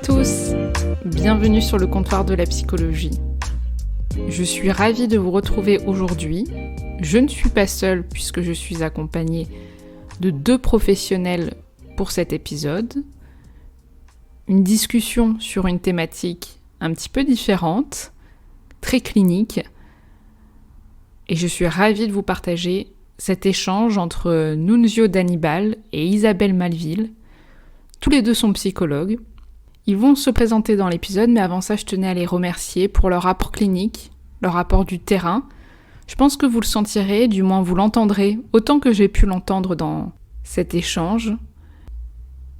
tous, bienvenue sur le comptoir de la psychologie. Je suis ravie de vous retrouver aujourd'hui. Je ne suis pas seule puisque je suis accompagnée de 2 professionnels pour cet épisode. Une discussion sur une thématique un petit peu différente, très clinique. Et je suis ravie de vous partager cet échange entre Nunzio D'Annibale et Isabelle Malville. Tous les 2 sont psychologues. Ils vont se présenter dans l'épisode, mais avant ça, je tenais à les remercier pour leur rapport clinique, leur rapport du terrain. Je pense que vous le sentirez, du moins vous l'entendrez, autant que j'ai pu l'entendre dans cet échange.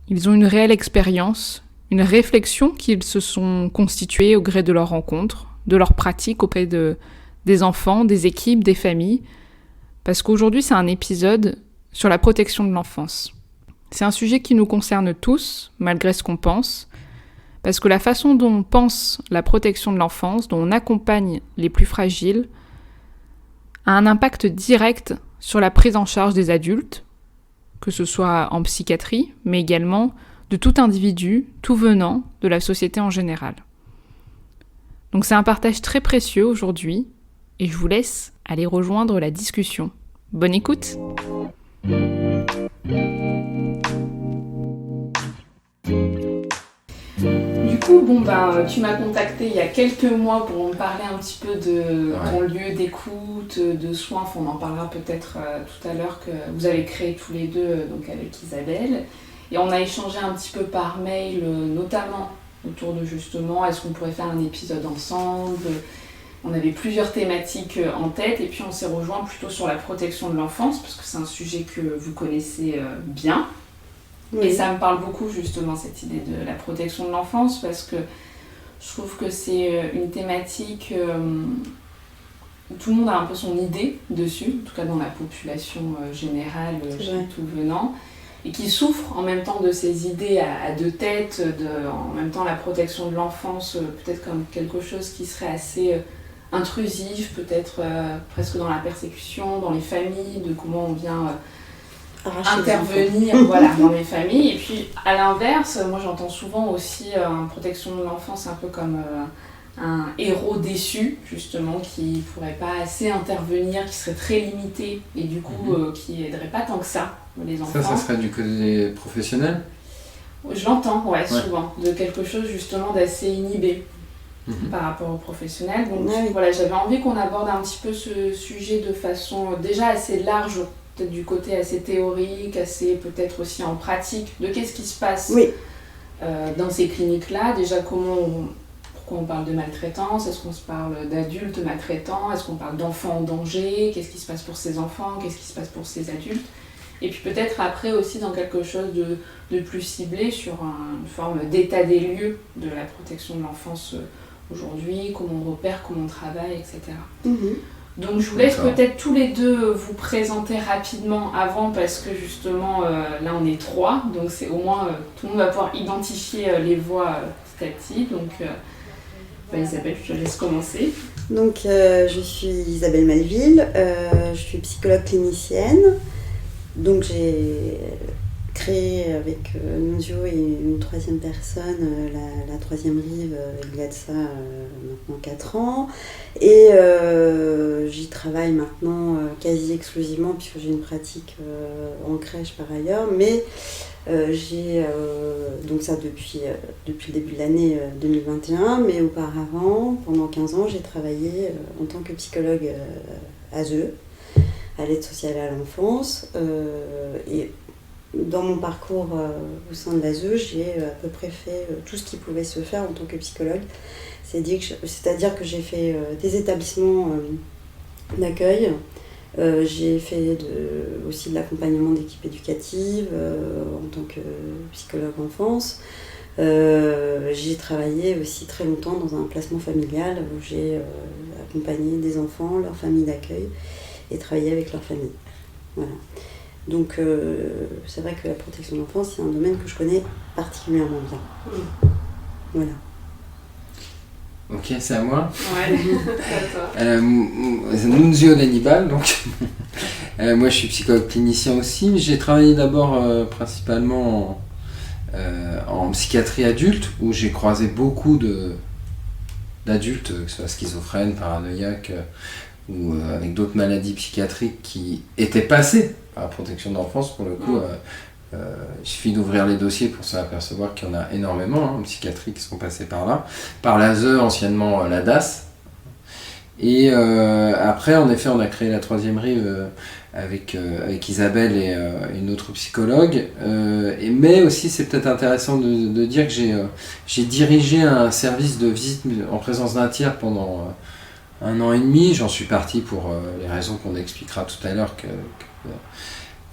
Ils ont une réelle expérience, une réflexion qu'ils se sont constitués au gré de leurs rencontres, de leurs pratiques auprès des enfants, des équipes, des familles. Parce qu'aujourd'hui, c'est un épisode sur la protection de l'enfance. C'est un sujet qui nous concerne tous, malgré ce qu'on pense. Parce que la façon dont on pense la protection de l'enfance, dont on accompagne les plus fragiles, a un impact direct sur la prise en charge des adultes, que ce soit en psychiatrie, mais également de tout individu, tout venant de la société en général. Donc c'est un partage très précieux aujourd'hui, et je vous laisse aller rejoindre la discussion. Bonne écoute! Du coup, tu m'as contacté il y a quelques mois pour me parler un petit peu de ton lieu d'écoute, de soins. On en parlera peut-être tout à l'heure, que vous avez créé tous les 2 donc avec Isabelle. Et on a échangé un petit peu par mail, notamment autour de justement, est-ce qu'on pourrait faire un épisode ensemble ? On avait plusieurs thématiques en tête et puis on s'est rejoint plutôt sur la protection de l'enfance parce que c'est un sujet que vous connaissez bien. Oui. Et ça me parle beaucoup justement cette idée de la protection de l'enfance parce que je trouve que c'est une thématique où tout le monde a un peu son idée dessus, en tout cas dans la population générale, tout venant, et qui souffre en même temps de ces idées à 2 têtes, en même temps la protection de l'enfance peut-être comme quelque chose qui serait assez intrusif, peut-être presque dans la persécution, dans les familles, de comment on vient intervenir dans les familles. Et puis à l'inverse, moi j'entends souvent aussi protection de l'enfance un peu comme un héros déçu, justement, qui pourrait pas assez intervenir, qui serait très limité et du coup qui aiderait pas tant que ça les enfants. Ça serait du côté professionnel ? Je l'entends, souvent, de quelque chose justement d'assez inhibé. Par rapport aux professionnels. Donc j'avais envie qu'on aborde un petit peu ce sujet de façon déjà assez large, peut-être du côté assez théorique, assez peut-être aussi en pratique, de qu'est-ce qui se passe dans ces cliniques-là. Déjà, pourquoi on parle de maltraitance ? Est-ce qu'on se parle d'adultes maltraitants ? Est-ce qu'on parle d'enfants en danger ? Qu'est-ce qui se passe pour ces enfants ? Qu'est-ce qui se passe pour ces adultes ? Et puis peut-être après aussi dans quelque chose de plus ciblé sur une forme d'état des lieux de la protection de l'enfance aujourd'hui, comment on repère, comment on travaille, etc. Donc je vous laisse peut-être tous les 2 vous présenter rapidement avant parce que justement là on est 3, donc c'est au moins tout le monde va pouvoir identifier les voix petit à petit. Donc Isabelle, je te laisse commencer. Donc je suis Isabelle Malville, je suis psychologue clinicienne. Donc j'ai créé avec Nunzio et une 3e personne, la 3e rive, il y a de ça maintenant 4 ans. Et j'y travaille maintenant quasi exclusivement puisque j'ai une pratique en crèche par ailleurs. Mais j'ai donc ça depuis le début de l'année 2021. Mais auparavant, pendant 15 ans, j'ai travaillé en tant que psychologue ASE, à l'aide sociale à l'enfance. Et dans mon parcours au sein de l'ASE, j'ai à peu près fait tout ce qui pouvait se faire en tant que psychologue. C'est-à-dire que j'ai fait des établissements d'accueil, j'ai fait aussi de l'accompagnement d'équipes éducatives en tant que psychologue enfance. J'ai travaillé aussi très longtemps dans un placement familial où j'ai accompagné des enfants, leurs familles d'accueil et travaillé avec leurs familles. Voilà. Donc c'est vrai que la protection de l'enfance, c'est un domaine que je connais particulièrement bien. Voilà. Ok, c'est à moi. Ouais, c'est à toi. Nunzio D'Annibale, donc. Moi je suis psychologue clinicien aussi. J'ai travaillé d'abord principalement en psychiatrie adulte, où j'ai croisé beaucoup d'adultes, que ce soit schizophrènes, paranoïaques, ou avec d'autres maladies psychiatriques qui étaient passés par la protection de l'enfance. Pour le coup, il suffit d'ouvrir les dossiers pour s'apercevoir qu'il y en a énormément en psychiatrie qui sont passés par là, par l'ASE, anciennement la DAS. Et après, en effet, on a créé la Troisième Rive avec Isabelle et une autre psychologue. Mais aussi, c'est peut-être intéressant de dire que j'ai dirigé un service de visite en présence d'un tiers pendant 1 an et demi. J'en suis parti pour les raisons qu'on expliquera tout à l'heure,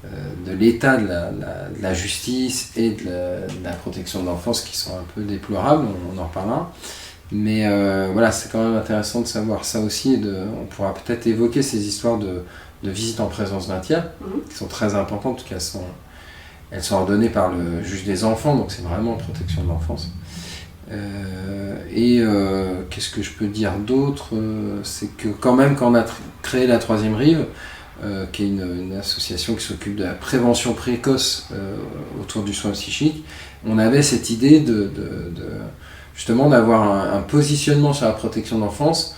de l'état de la justice et de la protection de l'enfance qui sont un peu déplorables, on en reparlera. Mais voilà, c'est quand même intéressant de savoir ça aussi. On pourra peut-être évoquer ces histoires de visite en présence d'un tiers, qui sont très importantes, en tout cas elles sont ordonnées par le juge des enfants, donc c'est vraiment en protection de l'enfance. Qu'est-ce que je peux dire d'autre, c'est que quand même, quand on a créé la Troisième Rive, qui est une association qui s'occupe de la prévention précoce autour du soin psychique, on avait cette idée justement d'avoir un positionnement sur la protection de l'enfance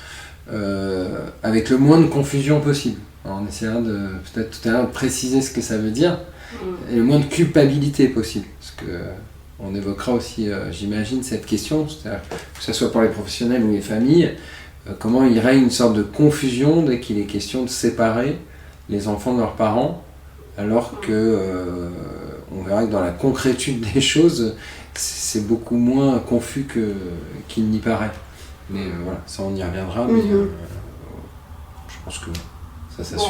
avec le moins de confusion possible. Alors, on essaiera peut-être tout à l'heure de préciser ce que ça veut dire, et le moins de culpabilité possible, parce que on évoquera aussi, j'imagine, cette question, c'est-à-dire que ce soit pour les professionnels ou les familles, comment il règne une sorte de confusion dès qu'il est question de séparer les enfants de leurs parents, alors que on verra que dans la concrétude des choses, c'est beaucoup moins confus qu'il n'y paraît. Mais voilà, ça on y reviendra, mais je pense que ça suffit.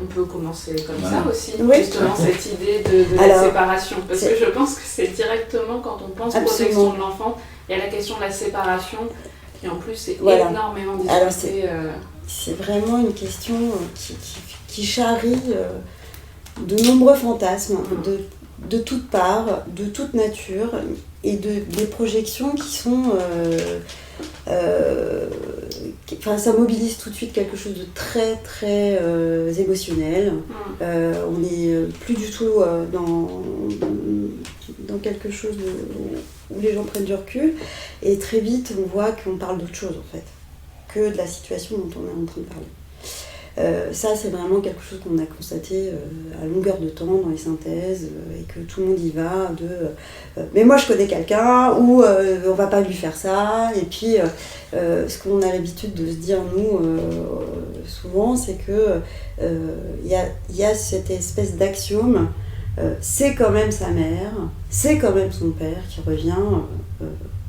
On peut commencer comme voilà. ça aussi, oui, justement cette idée de la séparation, parce que je pense que c'est directement quand on pense protection de l'enfant, il y a la question de la séparation, qui en plus est énormément discutée. C'est vraiment une question qui charrie de nombreux fantasmes, de toutes parts, de toute nature, et des projections qui sont... ça mobilise tout de suite quelque chose de très très émotionnel. On n'est plus du tout dans quelque chose où les gens prennent du recul, et très vite on voit qu'on parle d'autre chose en fait, que de la situation dont on est en train de parler. Ça, c'est vraiment quelque chose qu'on a constaté à longueur de temps dans les synthèses, et que tout le monde y va mais moi je connais quelqu'un, ou on va pas lui faire ça. Et puis ce qu'on a l'habitude de se dire nous souvent, c'est que y a cette espèce d'axiome, c'est quand même sa mère, c'est quand même son père, qui revient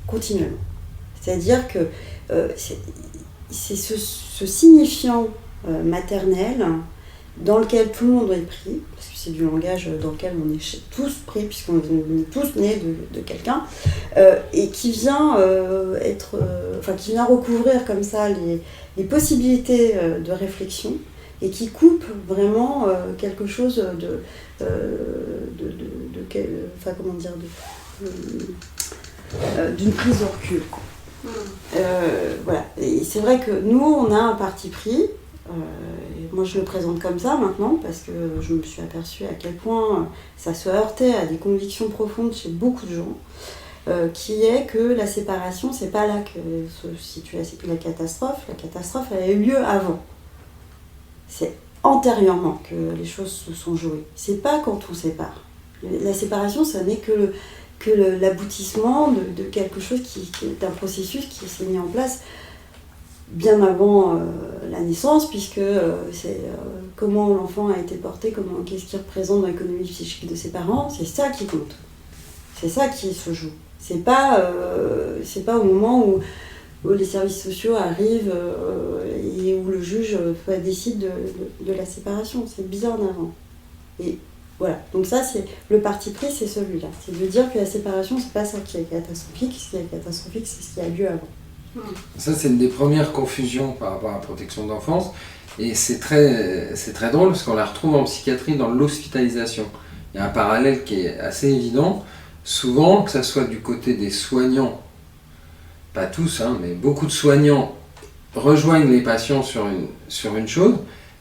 continuellement. C'est-à-dire que c'est ce signifiant maternel dans lequel tout le monde est pris, parce que c'est du langage dans lequel on est tous pris, puisqu'on est tous nés de quelqu'un, et qui vient qui vient recouvrir comme ça les possibilités de réflexion, et qui coupe vraiment quelque chose d'une prise de recul. Voilà. Et c'est vrai que nous, on a un parti pris. Moi je le présente comme ça maintenant, parce que je me suis aperçue à quel point ça se heurtait à des convictions profondes chez beaucoup de gens, qui est que la séparation, c'est pas là que se situe la catastrophe. La catastrophe, elle a eu lieu avant. C'est antérieurement que les choses se sont jouées. C'est pas quand on sépare. La séparation, ça n'est que l'aboutissement de quelque chose d'un processus qui s'est mis en place bien avant la naissance, puisque c'est comment l'enfant a été porté, qu'est-ce qu'il représente dans l'économie psychique de ses parents, c'est ça qui compte. C'est ça qui se joue. C'est pas au moment où les services sociaux arrivent et où le juge décide de la séparation. C'est bien avant. Et voilà. Donc ça, c'est le parti pris, c'est celui-là. C'est de dire que la séparation, c'est pas ça qui est catastrophique. Ce qui est catastrophique, c'est ce qui a lieu avant. Ça, c'est une des premières confusions par rapport à la protection de l'enfance, et c'est très drôle parce qu'on la retrouve en psychiatrie dans l'hospitalisation. Il y a un parallèle qui est assez évident. Souvent, que ce soit du côté des soignants, pas tous, mais beaucoup de soignants rejoignent les patients sur une chose,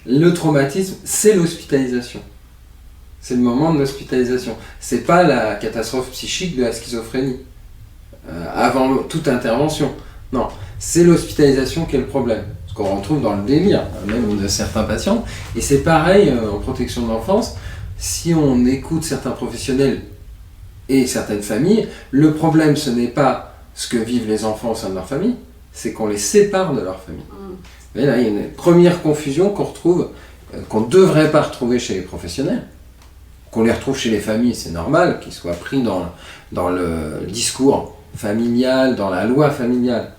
le traumatisme, c'est l'hospitalisation. c'est le moment de l'hospitalisation. C'est pas la catastrophe psychique de la schizophrénie, avant toute intervention. Non, c'est l'hospitalisation qui est le problème. Ce qu'on retrouve dans le délire, même de certains patients. Et c'est pareil en protection de l'enfance. Si on écoute certains professionnels et certaines familles, le problème, ce n'est pas ce que vivent les enfants au sein de leur famille, c'est qu'on les sépare de leur famille. Et là, il y a une première confusion qu'on retrouve, qu'on ne devrait pas retrouver chez les professionnels. Qu'on les retrouve chez les familles, c'est normal, qu'ils soient pris dans le discours familial, dans la loi familiale,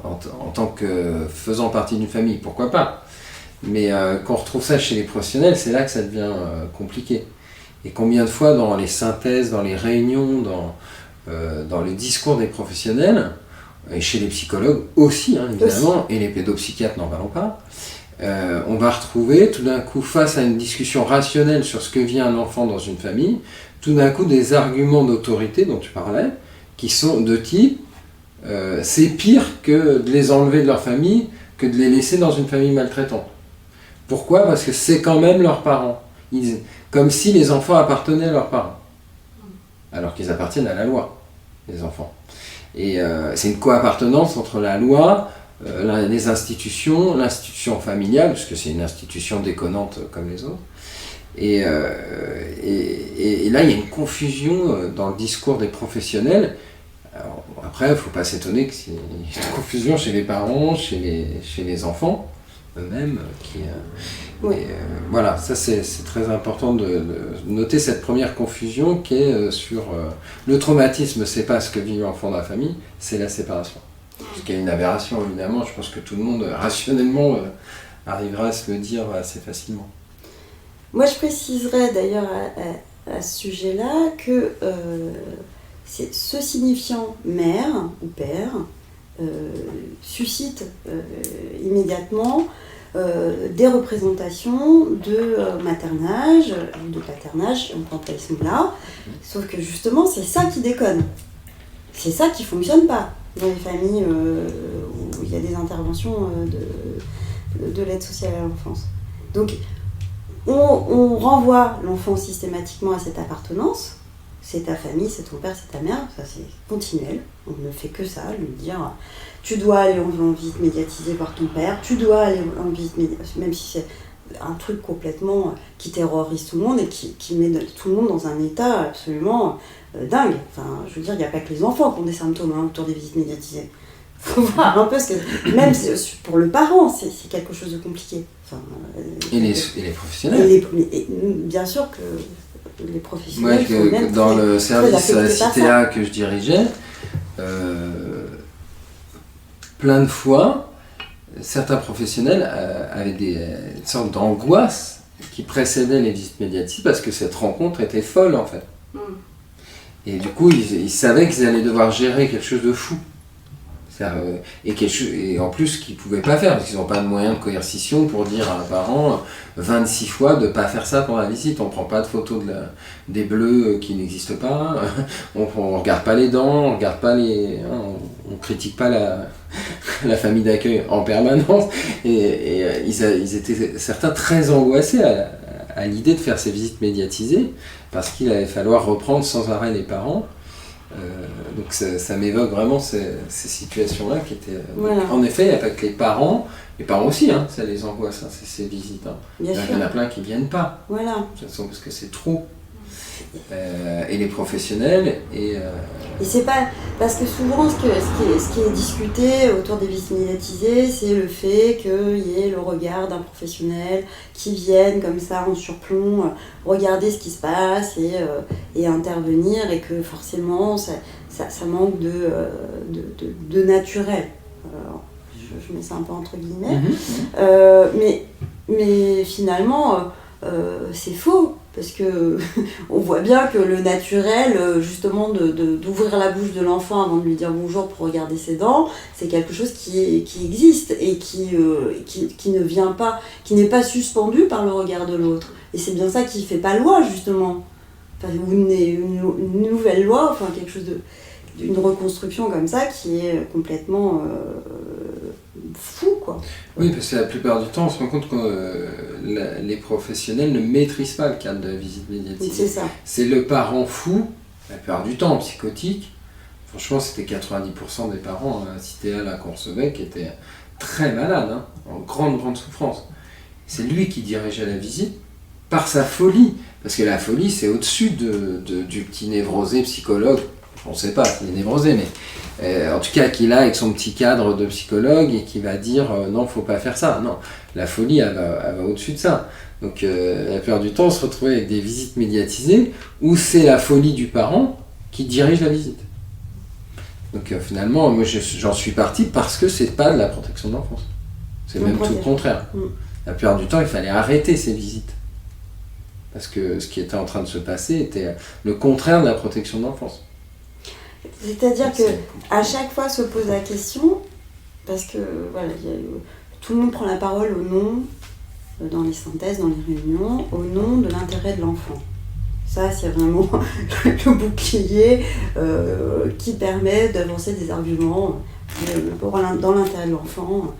en tant que faisant partie d'une famille, pourquoi pas. Mais quand on retrouve ça chez les professionnels, c'est là que ça devient compliqué. Et combien de fois dans les synthèses, dans les réunions, dans le discours des professionnels, et chez les psychologues aussi, hein, évidemment, et les pédopsychiatres, n'en parlons pas, on va retrouver tout d'un coup, face à une discussion rationnelle sur ce que vit un enfant dans une famille, tout d'un coup des arguments d'autorité dont tu parlais, qui sont de type c'est pire que de les enlever de leur famille, que de les laisser dans une famille maltraitante. Pourquoi ? Parce que c'est quand même leurs parents. Comme si les enfants appartenaient à leurs parents. Alors qu'ils appartiennent à la loi, les enfants. Et c'est une co-appartenance entre la loi, les institutions, l'institution familiale, parce que c'est une institution déconnante comme les autres. Et là, il y a une confusion dans le discours des professionnels. Alors, après, il ne faut pas s'étonner qu'il y ait une confusion chez les parents, chez les enfants eux-mêmes. Voilà, ça c'est très important de noter cette première confusion qui est sur le traumatisme, c'est pas ce que vit l'enfant dans la famille, c'est la séparation. Ce qui est une aberration, évidemment, je pense que tout le monde, rationnellement, arrivera à se le dire assez facilement. Moi, je préciserais d'ailleurs à ce sujet-là que ce signifiant mère ou père suscite immédiatement des représentations de maternage ou de paternage, on prend pas ce mot-là, sauf que justement c'est ça qui déconne. C'est ça qui fonctionne pas dans les familles où il y a des interventions de l'aide sociale à l'enfance. Donc on renvoie l'enfant systématiquement à cette appartenance. C'est ta famille, c'est ton père, c'est ta mère, ça c'est continuel. On ne fait que ça, lui dire tu dois aller en visite médiatisée par ton père, tu dois aller en visite médiatisée, même si c'est un truc complètement qui terrorise tout le monde et qui met tout le monde dans un état absolument dingue. Enfin, je veux dire, il n'y a pas que les enfants qui ont des symptômes autour des visites médiatisées. Il faut voir un peu ce que. Même pour le parent, c'est quelque chose de compliqué. Enfin, et les professionnels bien sûr que. Les professionnels dans le service CTA que je dirigeais, plein de fois, certains professionnels avaient une sorte d'angoisse qui précédait les visites médiatisées parce que cette rencontre était folle en fait. Et du coup, ils savaient qu'ils allaient devoir gérer quelque chose de fou. Et en plus qu'ils ne pouvaient pas faire, parce qu'ils n'ont pas de moyens de coercition pour dire à un parent 26 fois de ne pas faire ça pendant la visite. On ne prend pas de photos des bleus qui n'existent pas, on ne regarde pas les dents, on regarde pas on critique pas la famille d'accueil en permanence. Et ils étaient certains très angoissés à l'idée de faire ces visites médiatisées, parce qu'il allait falloir reprendre sans arrêt les parents. Donc ça m'évoque vraiment ces situations-là qui étaient... Voilà. En effet, il n'y a pas que les parents aussi, hein, ça les angoisse, hein, ces visites. Hein. Il y en a plein qui ne viennent pas, voilà. de toute façon, parce que c'est trop. Et les professionnels et c'est pas... Parce que souvent, ce qui est discuté autour des visites médiatisées, c'est le fait qu'il y ait le regard d'un professionnel qui vienne comme ça en surplomb, regarder ce qui se passe et intervenir, et que forcément, ça manque de naturel. Alors, je mets ça un peu entre guillemets. Mais finalement, c'est faux. Parce que on voit bien que le naturel, justement, d'ouvrir la bouche de l'enfant avant de lui dire bonjour pour regarder ses dents, c'est quelque chose qui existe et qui ne vient pas, qui n'est pas suspendu par le regard de l'autre. Et c'est bien ça qui fait pas loi, justement. Enfin, une nouvelle loi, enfin quelque chose d'une reconstruction comme ça qui est complètement fou, quoi. quoi. Oui, parce que la plupart du temps, on se rend compte que les professionnels ne maîtrisent pas le cadre de la visite médiatisée. C'est ça. C'est le parent fou, la plupart du temps psychotique. Franchement, c'était 90% des parents à Citéa là qu'on recevait qui étaient très malades, hein, en grande souffrance. C'est lui qui dirigeait la visite par sa folie. Parce que la folie, c'est au-dessus du petit névrosé psychologue. On ne sait pas s'il est névrosé, mais en tout cas qu'il a avec son petit cadre de psychologue et qui va dire non, faut pas faire ça. Non, la folie, elle va au-dessus de ça. Donc la plupart du temps, on se retrouve avec des visites médiatisées où c'est la folie du parent qui dirige la visite. Donc finalement, moi j'en suis parti parce que c'est pas de la protection de l'enfance. C'est même tout le contraire. La plupart du temps, il fallait arrêter ces visites. Parce que ce qui était en train de se passer était le contraire de la protection de l'enfance. C'est-à-dire qu'à chaque fois se pose la question, parce que voilà, tout le monde prend la parole au nom, dans les synthèses, dans les réunions, au nom de l'intérêt de l'enfant. Ça, c'est vraiment le bouclier qui permet d'avancer des arguments dans l'intérêt de l'enfant.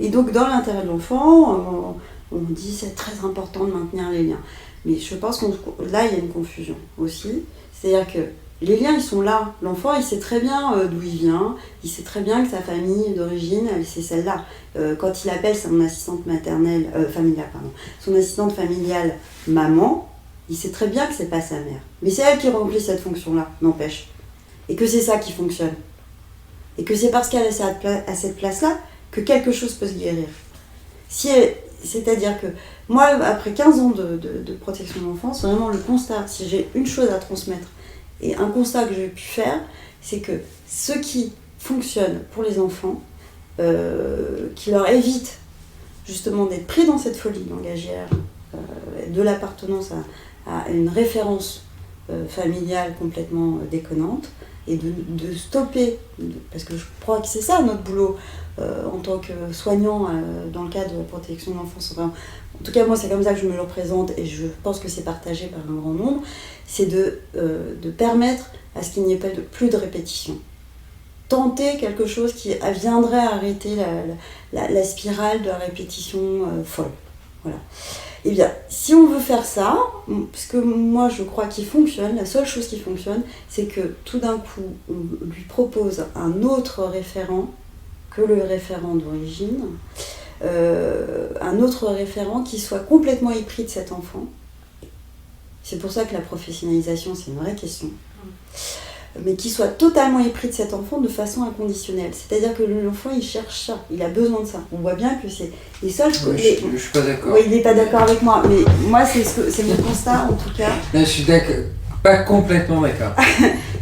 Et donc, dans l'intérêt de l'enfant, on dit c'est très important de maintenir les liens. Mais je pense que là, il y a une confusion aussi. C'est-à-dire que les liens, ils sont là. L'enfant, il sait très bien d'où il vient. Il sait très bien que sa famille d'origine, c'est celle-là. Quand il appelle son assistante familiale, son assistante familiale maman, il sait très bien que c'est pas sa mère. Mais c'est elle qui remplit cette fonction-là, n'empêche. Et que c'est ça qui fonctionne. Et que c'est parce qu'elle est à cette place-là que quelque chose peut se guérir. C'est-à-dire que moi, après 15 ans de protection de l'enfance, vraiment le constat, si j'ai une chose à transmettre, et un constat que j'ai pu faire, c'est que ce qui fonctionne pour les enfants, qui leur évite justement d'être pris dans cette folie langagière, de l'appartenance à une référence familiale complètement déconnante, et de stopper, parce que je crois que c'est ça notre boulot en tant que soignant dans le cadre de la protection de l'enfance. Enfin, en tout cas, moi, c'est comme ça que je me le représente et je pense que c'est partagé par un grand nombre, c'est de permettre à ce qu'il n'y ait plus de répétition. Tenter quelque chose qui viendrait arrêter la spirale de la répétition folle. Voilà. Eh bien, si on veut faire ça, parce que moi je crois qu'il fonctionne, la seule chose qui fonctionne, c'est que tout d'un coup, on lui propose un autre référent que le référent d'origine, un autre référent qui soit complètement épris de cet enfant. C'est pour ça que la professionnalisation, c'est une vraie question. Mais qui soit totalement épris de cet enfant de façon inconditionnelle. C'est-à-dire que l'enfant, il cherche ça, il a besoin de ça. On voit bien que c'est les seuls... Je ne suis pas d'accord. Oui, il n'est pas d'accord avec moi, mais moi, c'est mon constat, en tout cas. Là, je suis pas complètement d'accord.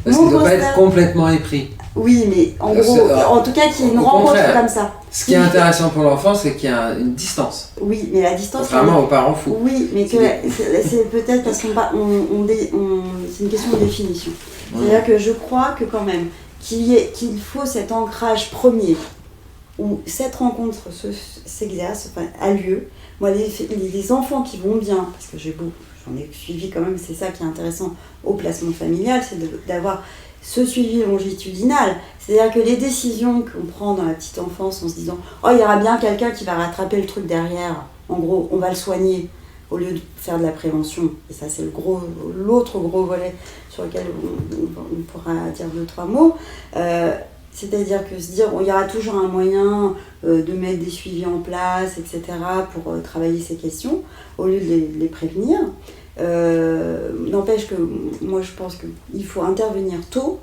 Parce qu'il ne doit pas être complètement épris. Oui, mais en gros, en tout cas, qu'il y ait une rencontre comme ça. Ce qui est intéressant pour l'enfant, c'est qu'il y a une distance. Oui, mais la distance... Contrairement aux parents fous. Oui, mais c'est peut-être parce qu'on c'est une question de définition. C'est-à-dire que je crois que quand même, qu'il faut cet ancrage premier, où cette rencontre s'exerce, a lieu. Moi, les enfants qui vont bien, parce que j'en ai suivi quand même, c'est ça qui est intéressant au placement familial, c'est d'avoir ce suivi longitudinal. C'est-à-dire que les décisions qu'on prend dans la petite enfance en se disant « Oh, il y aura bien quelqu'un qui va rattraper le truc derrière, en gros, on va le soigner », au lieu de faire de la prévention, et ça c'est l'autre gros volet sur lequel on pourra dire 2-3 mots, c'est-à-dire que se dire il y aura toujours un moyen de mettre des suivis en place, etc., pour travailler ces questions, au lieu de les prévenir. N'empêche que moi je pense qu'il faut intervenir tôt,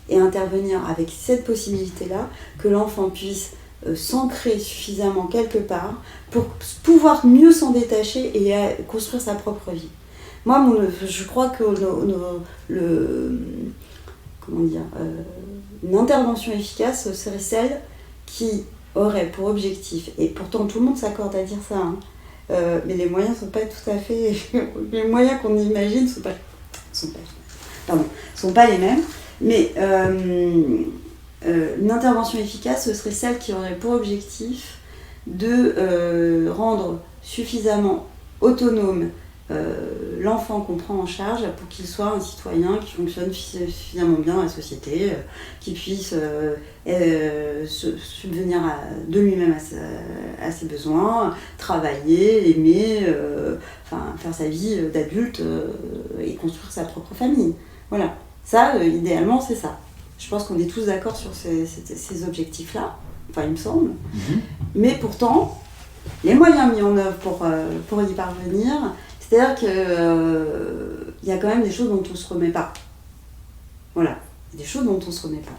et intervenir avec cette possibilité-là, que l'enfant puisse s'ancrer suffisamment quelque part pour pouvoir mieux s'en détacher et construire sa propre vie. Moi, je crois que une intervention efficace serait celle qui aurait pour objectif, et pourtant tout le monde s'accorde à dire ça, hein, mais les moyens ne sont pas tout à fait... les moyens qu'on imagine sont pas les mêmes, mais une intervention efficace, ce serait celle qui aurait pour objectif de rendre suffisamment autonome l'enfant qu'on prend en charge pour qu'il soit un citoyen qui fonctionne suffisamment bien dans la société, qui puisse subvenir de lui-même à ses besoins, travailler, aimer, faire sa vie d'adulte et construire sa propre famille. Voilà. Ça, idéalement, c'est ça. Je pense qu'on est tous d'accord sur ces objectifs-là, enfin, il me semble. Mm-hmm. Mais pourtant, les moyens mis en œuvre pour y parvenir, c'est-à-dire qu'il y a quand même des choses dont on ne se remet pas. Voilà, des choses dont on ne se remet pas.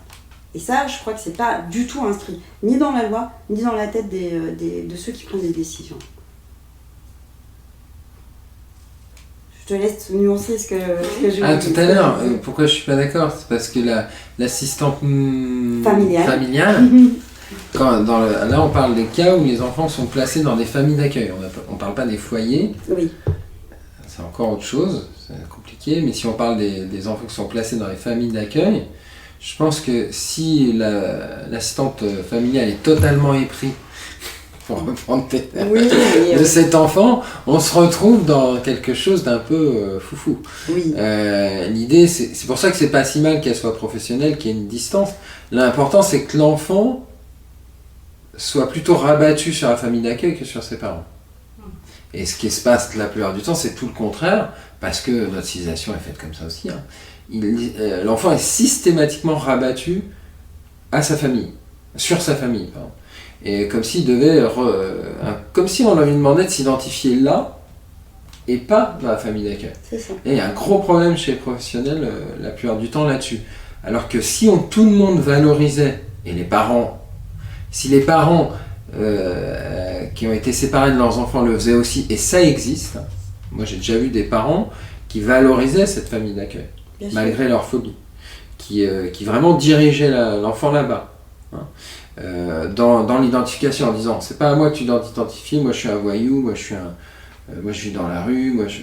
Et ça, je crois que c'est pas du tout inscrit, ni dans la loi, ni dans la tête de ceux qui prennent des décisions. Je te laisse nuancer ce que je veux dire. Tout à l'heure, pourquoi je suis pas d'accord? C'est parce que l'assistante familiale là on parle des cas où les enfants sont placés dans des familles d'accueil. On parle pas des foyers. Oui. C'est encore autre chose, c'est compliqué, mais si on parle des enfants qui sont placés dans les familles d'accueil, je pense que si l'assistante familiale est totalement éprise, pour reprendre de cet enfant, on se retrouve dans quelque chose d'un peu foufou. Oui. L'idée, c'est pour ça que c'est pas si mal qu'elle soit professionnelle, qu'il y ait une distance. L'important, c'est que l'enfant soit plutôt rabattu sur la famille d'accueil que sur ses parents. Et ce qui se passe la plupart du temps, c'est tout le contraire, parce que notre civilisation est faite comme ça aussi. L'enfant est systématiquement rabattu à sa famille, sur sa famille, pardon. Et comme s'il devait, comme si on lui demandait de s'identifier là, et pas dans la famille d'accueil. C'est ça. Et il y a un gros problème chez les professionnels la plupart du temps là-dessus. Alors que si tout le monde valorisait, et les parents, si les parents qui ont été séparés de leurs enfants le faisaient aussi, et ça existe, moi j'ai déjà vu des parents qui valorisaient cette famille d'accueil, malgré leur phobie, qui vraiment dirigeaient l'enfant là-bas. Dans l'identification, en disant c'est pas à moi que tu dois t'identifier, moi je suis un voyou, moi je vis dans la rue, moi je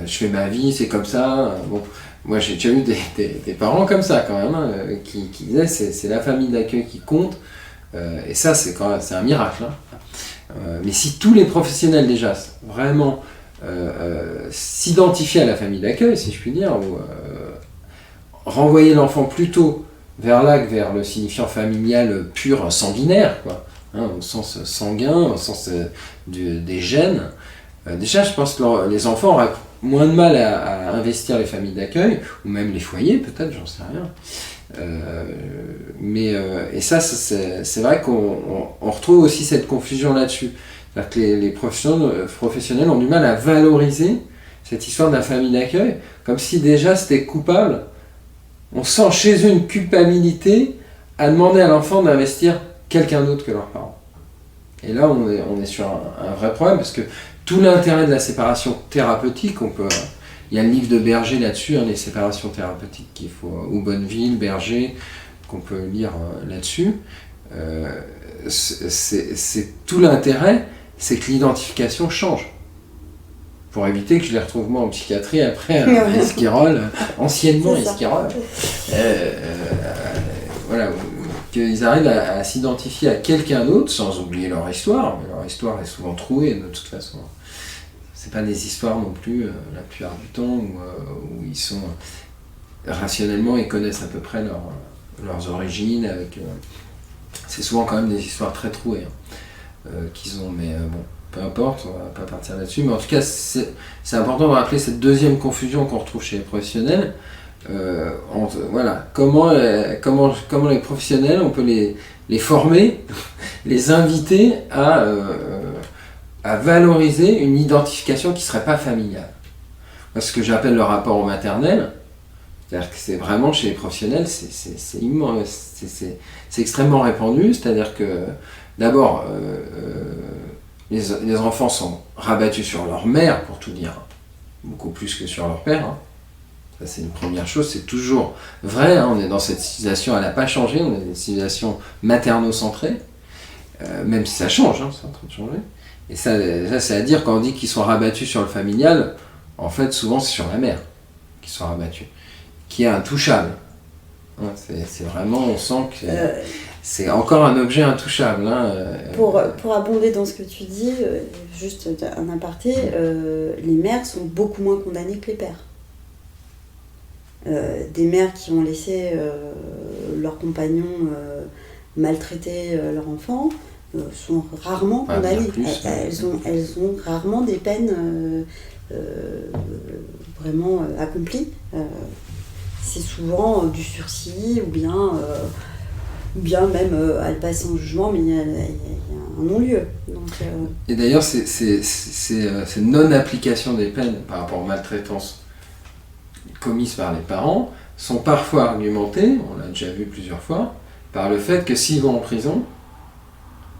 fais ma vie, c'est comme ça. Bon, moi j'ai déjà eu des parents comme ça quand même, qui disaient c'est la famille d'accueil qui compte, et ça c'est un miracle. Mais si tous les professionnels déjà vraiment s'identifiaient à la famille d'accueil, si je puis dire, ou renvoyer l'enfant plutôt vers le signifiant familial pur sanguinaire, quoi, au sens sanguin, au sens des gènes. Déjà, je pense que les enfants auraient moins de mal à investir les familles d'accueil, ou même les foyers, peut-être, j'en sais rien. Et ça, c'est vrai qu'on retrouve aussi cette confusion là-dessus. C'est-à-dire que les professionnels ont du mal à valoriser cette histoire de la famille d'accueil, comme si déjà c'était coupable. On sent chez eux une culpabilité à demander à l'enfant d'investir quelqu'un d'autre que leurs parents. Et là, on est sur un vrai problème, parce que tout l'intérêt de la séparation thérapeutique, il y a le livre de Berger là-dessus, les séparations thérapeutiques ou Bonneville, Berger, qu'on peut lire là-dessus. C'est tout l'intérêt, c'est que l'identification change. Pour éviter que je les retrouve moi en psychiatrie après Esquirol, anciennement Esquirol. Voilà, qu'ils arrivent à s'identifier à quelqu'un d'autre sans oublier leur histoire, mais leur histoire est souvent trouée de toute façon. C'est pas des histoires non plus la plupart du temps où ils sont rationnellement, ils connaissent à peu près leurs origines, c'est souvent quand même des histoires très trouées qu'ils ont, mais bon. Peu importe, on va pas partir là-dessus, mais en tout cas, c'est important de rappeler cette deuxième confusion qu'on retrouve chez les professionnels. Voilà, comment les professionnels, on peut les former, les inviter à valoriser une identification qui ne serait pas familiale. Moi, ce que j'appelle le rapport au maternel, c'est-à-dire que c'est vraiment chez les professionnels, c'est immense, c'est extrêmement répandu, c'est-à-dire que d'abord, les enfants sont rabattus sur leur mère, pour tout dire, beaucoup plus que sur leur père. Ça, c'est une première chose, c'est toujours vrai. On est dans cette civilisation, elle n'a pas changé, on est dans une civilisation materno-centrée, même si ça change, c'est en train de changer. Et ça, c'est à dire, quand on dit qu'ils sont rabattus sur le familial, en fait, souvent, c'est sur la mère qu'ils sont rabattus, qui est intouchable. C'est vraiment, on sent que... c'est encore un objet intouchable. Hein. Pour abonder dans ce que tu dis, juste un aparté, les mères sont beaucoup moins condamnées que les pères. Des mères qui ont laissé leurs compagnons maltraiter leur enfant sont rarement condamnées. Elles ont rarement des peines vraiment accomplies. C'est souvent du sursis ou bien même elles passent en jugement, mais il y a un non-lieu. Donc, Et d'ailleurs, ces non-applications des peines par rapport aux maltraitances commises par les parents sont parfois argumentées, on l'a déjà vu plusieurs fois, par le fait que s'ils vont en prison,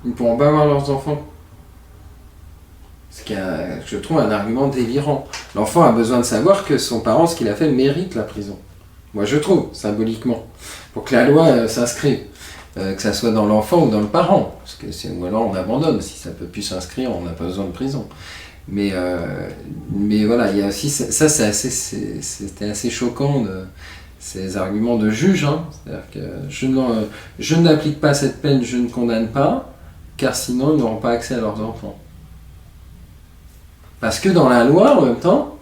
ils ne pourront pas voir leurs enfants. Ce qui est, je trouve, un argument délirant. L'enfant a besoin de savoir que son parent, ce qu'il a fait, mérite la prison. Moi, je trouve, symboliquement, pour que la loi s'inscrive. Que ça soit dans l'enfant ou dans le parent. Parce que ou alors on abandonne. Si ça ne peut plus s'inscrire, on n'a pas besoin de prison. Mais voilà, il y a aussi ça, c'était assez choquant, ces arguments de juge. Hein. C'est-à-dire que je n'applique pas cette peine, je ne condamne pas, car sinon ils n'auront pas accès à leurs enfants. Parce que dans la loi, en même temps,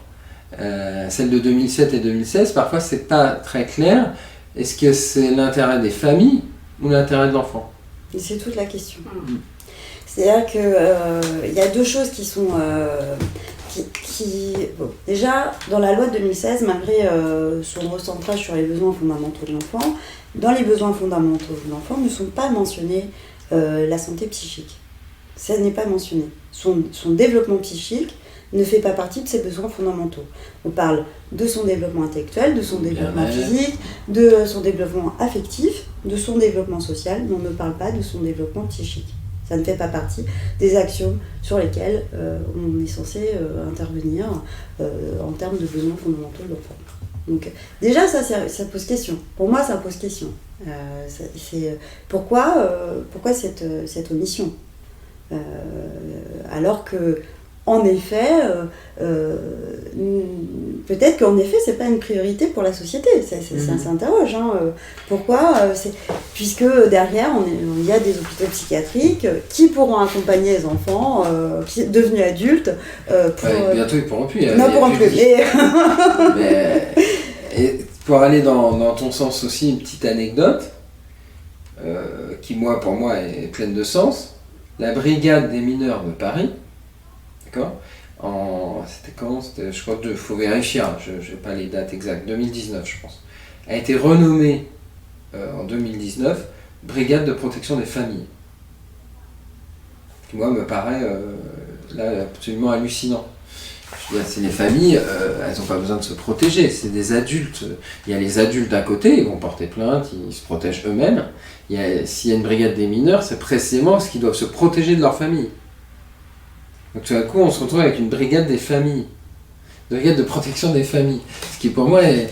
celle de 2007 et 2016, parfois c'est pas très clair. Est-ce que c'est l'intérêt des familles ou l'intérêt de l'enfant ? Et c'est toute la question. C'est-à-dire qu'il y a deux choses qui sont... Bon, déjà, dans la loi de 2016, malgré son recentrage sur les besoins fondamentaux de l'enfant, dans les besoins fondamentaux de l'enfant ne sont pas mentionnés la santé psychique. Ça n'est pas mentionné. Son développement psychique ne fait pas partie de ses besoins fondamentaux. On parle de son développement intellectuel, de son développement physique, de son développement affectif, de son développement social, mais on ne parle pas de son développement psychique. Ça ne fait pas partie des actions sur lesquelles on est censé intervenir en termes de besoins fondamentaux de l'enfant. Donc déjà, ça pose question. Pour moi, ça pose question. Pourquoi cette omission alors que en effet, peut-être qu'en effet, c'est pas une priorité pour la société. Ça s'interroge. Hein. Pourquoi puisque derrière, il y a des hôpitaux psychiatriques qui pourront accompagner les enfants devenus adultes. Bientôt, ils pourront plus. Non, pourront plus. Et pour aller dans ton sens aussi, une petite anecdote qui, pour moi, est pleine de sens. La brigade des mineurs de Paris, d'accord. C'était quand ? Je crois qu'il faut vérifier, hein, je n'ai pas les dates exactes, 2019 je pense. A été renommée en 2019 Brigade de protection des familles. Qui moi me paraît là absolument hallucinant. Je veux dire, c'est les familles, elles n'ont pas besoin de se protéger, c'est des adultes. Il y a les adultes d'un côté, ils vont porter plainte, ils se protègent eux-mêmes. S'il y a une brigade des mineurs, c'est précisément parce qu'ils doivent se protéger de leur famille. Donc tout d'un coup, on se retrouve avec une brigade des familles, une brigade de protection des familles, ce qui pour moi est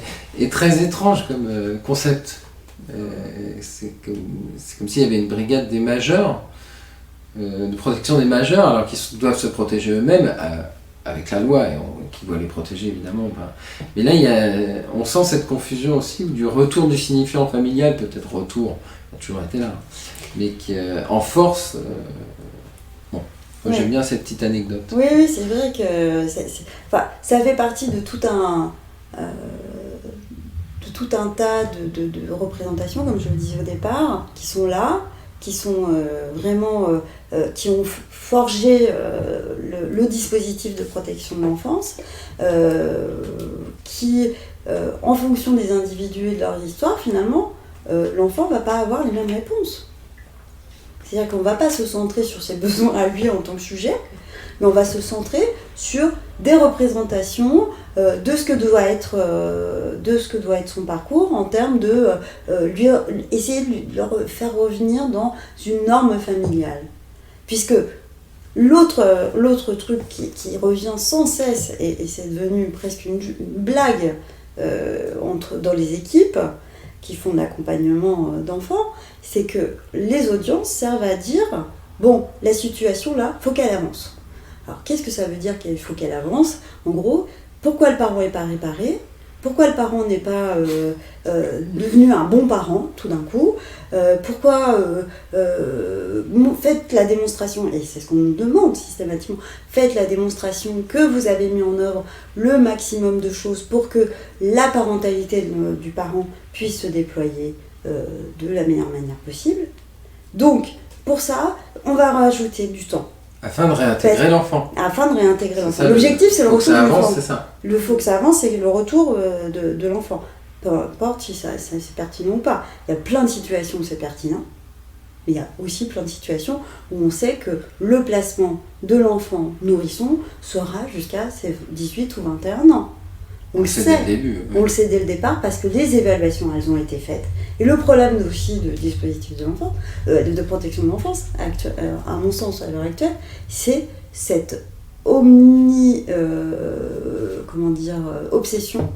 très étrange comme concept. C'est comme s'il y avait une brigade des majeurs, de protection des majeurs, alors qu'ils doivent se protéger eux-mêmes avec la loi, et qui doit les protéger évidemment. Mais là, on sent cette confusion aussi, du retour du signifiant familial, peut-être retour, il a toujours été là, mais qui en force... Moi, j'aime bien cette petite anecdote. Oui, c'est vrai que ça fait partie de tout un tas de représentations, comme je le disais au départ, qui sont là, qui sont vraiment qui ont forgé le dispositif de protection de l'enfance, qui, en fonction des individus et de leur histoire, finalement, l'enfant ne va pas avoir les mêmes réponses. C'est-à-dire qu'on ne va pas se centrer sur ses besoins à lui en tant que sujet, mais on va se centrer sur des représentations de ce que doit être son parcours en termes de essayer de le faire revenir dans une norme familiale. Puisque l'autre truc qui revient sans cesse, et c'est devenu presque une blague dans les équipes qui font de l'accompagnement d'enfants, c'est que les audiences servent à dire bon, la situation là, faut qu'elle avance. Alors qu'est-ce que ça veut dire qu'il faut qu'elle avance ? En gros, pourquoi le parent n'est pas réparé ? Pourquoi le parent n'est pas devenu un bon parent tout d'un coup? Pourquoi faites la démonstration, et c'est ce qu'on nous demande systématiquement, faites la démonstration que vous avez mis en œuvre le maximum de choses pour que la parentalité du parent puisse se déployer de la meilleure manière possible. Donc, pour ça, on va rajouter du temps. Afin de réintégrer l'enfant. Afin de réintégrer l'enfant. Ça, l'objectif, c'est le retour de l'enfant. C'est ça. Le faut que ça avance, c'est le retour de l'enfant. Peu importe si c'est pertinent ou pas. Il y a plein de situations où c'est pertinent, mais il y a aussi plein de situations où on sait que le placement de l'enfant nourrisson sera jusqu'à ses 18 ou 21 ans. On le sait dès le début. On le sait dès le départ parce que les évaluations, elles ont été faites. Et le problème aussi de dispositif de l'enfant, de protection de l'enfance, à mon sens à l'heure actuelle, c'est cette obsession